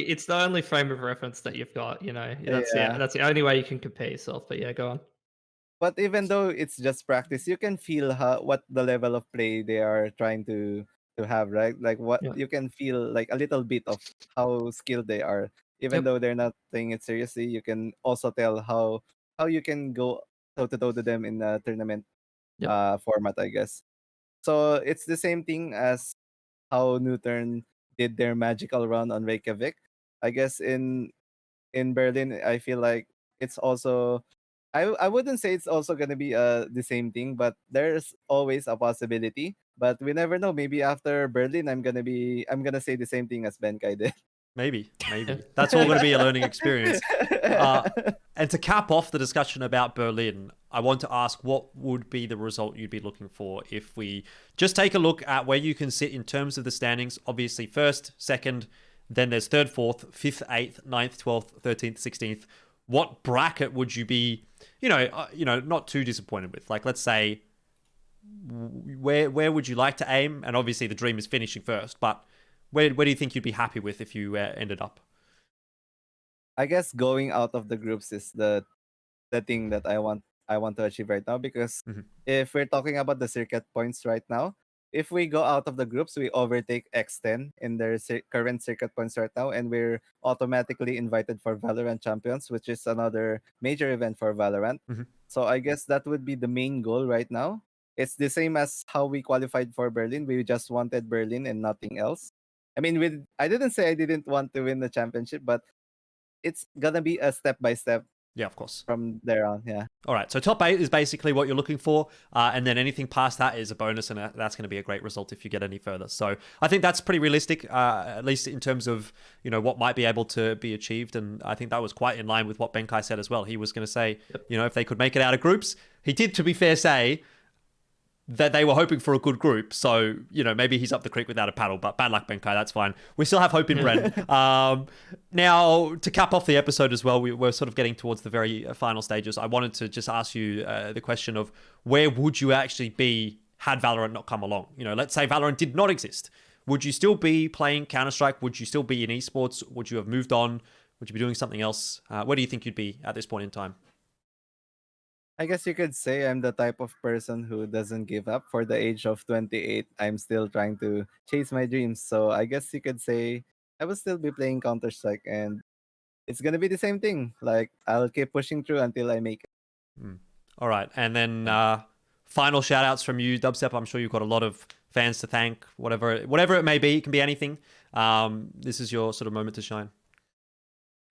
it's the only frame of reference that you've got. That's Yeah. that's the only way you can compare yourself. But yeah, go on. But even though it's just practice, you can feel what the level of play they are trying to have, right? Like what Yeah. you can feel like a little bit of how skilled they are. Even Yep. though they're not playing it seriously, you can also tell how you can go toe to toe to them in a tournament Yep. format, I guess. So it's the same thing as how Newturn did their magical run on Reykjavik. I guess in Berlin, I feel like it's also I wouldn't say it's also gonna be the same thing, but there's always a possibility. But we never know. Maybe after Berlin, I'm gonna say the same thing as Benkai did. Maybe. That's all going to be a learning experience. And to cap off the discussion about Berlin, I want to ask what would be the result you'd be looking for if we just take a look at where you can sit in terms of the standings. Obviously, first, second, then there's third, fourth, fifth, eighth, ninth, 12th, 13th, 16th. What bracket would you be, not too disappointed with? Like, let's say, where would you like to aim? And obviously, the dream is finishing first, but where do you think you'd be happy with if you ended up? I guess going out of the groups is the thing that I want to achieve right now, because if we're talking about the circuit points right now, if we go out of the groups, we overtake X10 in their current circuit points right now, and we're automatically invited for Valorant Champions, which is another major event for Valorant. So I guess that would be the main goal right now. It's the same as how we qualified for Berlin. We just wanted Berlin and nothing else. I mean, I didn't say I didn't want to win the championship, but it's gonna be a step by step. Yeah, of course. From there on, yeah. All right, so top 8 is basically what you're looking for, and then anything past that is a bonus, and that's going to be a great result if you get any further. So I think that's pretty realistic, at least in terms of what might be able to be achieved, and I think that was quite in line with what Benkai said as well. He was going to say, if they could make it out of groups. He did, to be fair, say that they were hoping for a good group. So, maybe he's up the creek without a paddle, but bad luck, Benkai, that's fine. We still have hope in Bren. Now, to cap off the episode as well, we're sort of getting towards the very final stages. I wanted to just ask you the question of where would you actually be had Valorant not come along? Let's say Valorant did not exist. Would you still be playing Counter-Strike? Would you still be in esports? Would you have moved on? Would you be doing something else? Where do you think you'd be at this point in time? I guess you could say I'm the type of person who doesn't give up. For the age of 28, I'm still trying to chase my dreams. So I guess you could say I will still be playing Counter-Strike, and it's going to be the same thing. Like, I'll keep pushing through until I make it. All right. And then final shout outs from you, DubsteP. I'm sure you've got a lot of fans to thank, whatever it may be. It can be anything. This is your sort of moment to shine.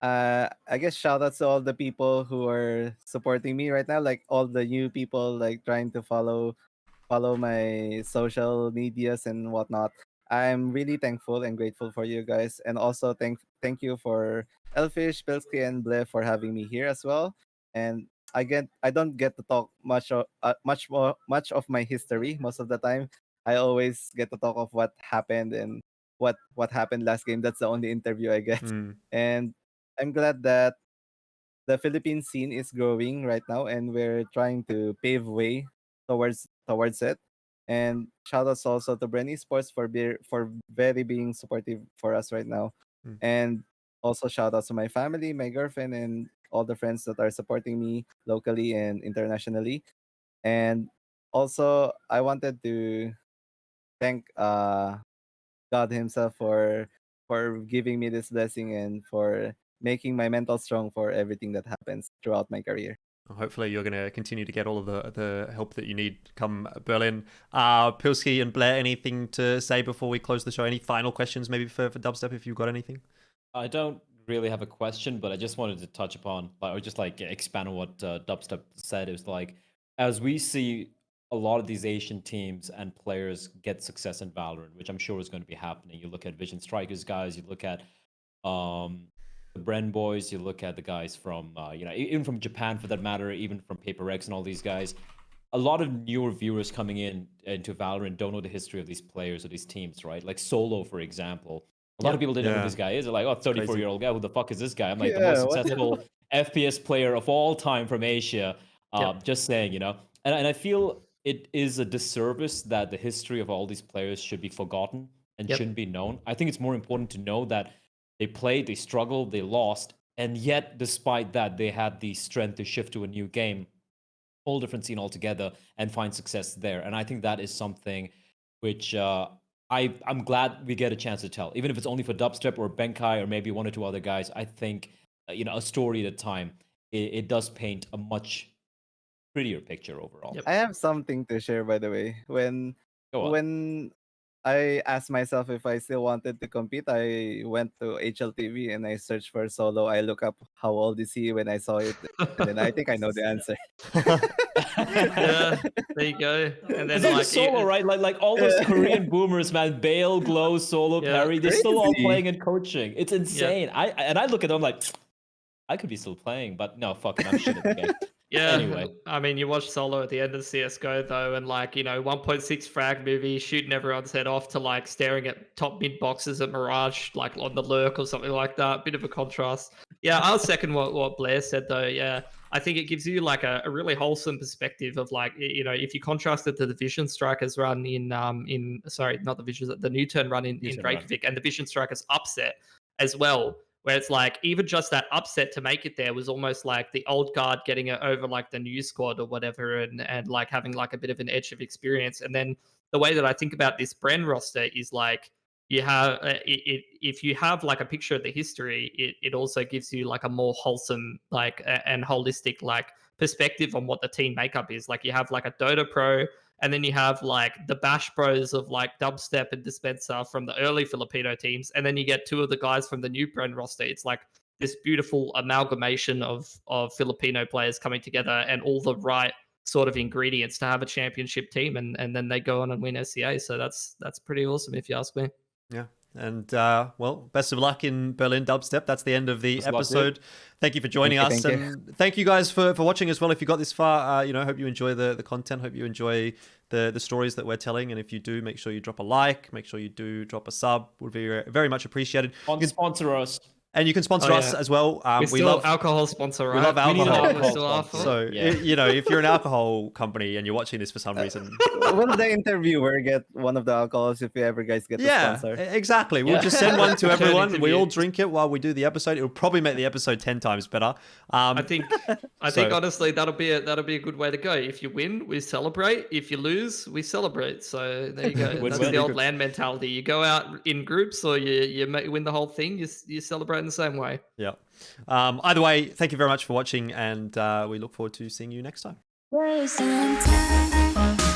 I guess shout outs to all the people who are supporting me right now, like all the new people like trying to follow my social medias and whatnot. I'm really thankful and grateful for you guys, and also thank you for Elfish, Pili and Bleh for having me here as well. And I don't get to talk much of my history most of the time. I always get to talk of what happened and what happened last game. That's the only interview I get. And I'm glad that the Philippine scene is growing right now, and we're trying to pave way towards it. And shout outs also to Bren Esports for very being supportive for us right now. And also shout outs to my family, my girlfriend, and all the friends that are supporting me locally and internationally. And also I wanted to thank God himself for giving me this blessing and for making my mental strong for everything that happens throughout my career. Hopefully you're going to continue to get all of the help that you need come Berlin. Pili and Bleh, anything to say before we close the show? Any final questions maybe for DubsteP if you've got anything? I don't really have a question, but I just wanted to touch upon, or just like expand on what DubsteP said. It was like, as we see a lot of these Asian teams and players get success in Valorant, which I'm sure is going to be happening. You look at Vision Strikers guys, you look at the Bren boys, you look at the guys from, even from Japan for that matter, even from PPRX and all these guys. A lot of newer viewers coming into Valorant don't know the history of these players or these teams, right? Like Solo, for example. A lot of people didn't know who this guy is. They're like, 34-year-old guy, who the fuck is this guy? I'm like, the most successful FPS player of all time from Asia. Just saying, And I feel it is a disservice that the history of all these players should be forgotten and Yep. shouldn't be known. I think it's more important to know that they played, they struggled, they lost, and yet despite that, they had the strength to shift to a new game, whole different scene altogether, and find success there. And I think that is something which I'm glad we get a chance to tell, even if it's only for DubsteP or Benkai or maybe one or two other guys. I think a story at a time, it does paint a much prettier picture overall. Yep. I have something to share, by the way. Go on. When I asked myself if I still wanted to compete, I went to HLTV and I searched for solo. I look up how old is he when I saw it, and then I think I know the answer. Yeah, there you go. And then It's like like solo, right? Like all those Korean boomers, man. Bale, Glow, Solo, Yeah, Perry. They're still all crazy. playing and coaching. It's insane. I look at them like, I could be still playing, but no, fuck it, I'm shit at the game. Yeah. Anyway. I mean, you watch Solo at the end of CS:GO though, and like 1.6 frag movie, shooting everyone's head off to like staring at top mid boxes at Mirage, like on the lurk or something like that. Bit of a contrast. Yeah, I'll second what Blair said though. Yeah, I think it gives you like a really wholesome perspective of like if you contrast it to the Vision Strikers run in sorry, not the Vision, the New Turn run in New-Turn Reykjavik, and the Vision Strikers upset as well. Where it's like even just that upset to make it there was almost like the old guard getting it over like the new squad or whatever, and like having like a bit of an edge of experience. And then the way that I think about this Bren roster is like you have if you have like a picture of the history, it also gives you like a more wholesome like and holistic like perspective on what the team makeup is. Like you have like a Dota Pro, and then you have like the Bash Bros of like DubsteP and Dispenser from the early Filipino teams. And then you get two of the guys from the new Bren roster. It's like this beautiful amalgamation of Filipino players coming together and all the right sort of ingredients to have a championship team. And then they go on and win SEA. So that's pretty awesome if you ask me. Yeah. And well, best of luck in Berlin, DubsteP. That's the end of the Best of luck, episode. Thank you for joining us, Thank you. and thank you guys for watching as well. If you got this far, hope you enjoy the content. Hope you enjoy the stories that we're telling. And if you do, make sure you drop a like. Make sure you do drop a sub. Would be very much appreciated. Sponsor us. And you can sponsor us as well. We're still alcohol sponsor, right? We love alcohol. We need an alcohol Still sponsor. alcohol. So, Yeah. if you're an alcohol company and you're watching this for some reason, Will the interviewer get one of the alcohols if you ever guys get the sponsor? exactly. We'll Yeah. just send one to everyone. We interview. all drink it while we do the episode. It'll probably make the episode 10 times better. I think So- honestly that'll be a good way to go. If you win, we celebrate. If you lose, we celebrate. So there you go. That's Win-win. the old land mentality. You go out in groups, or you win the whole thing. You celebrate in the same way. Yeah. Either way, thank you very much for watching, and we look forward to seeing you next time. Wasting time.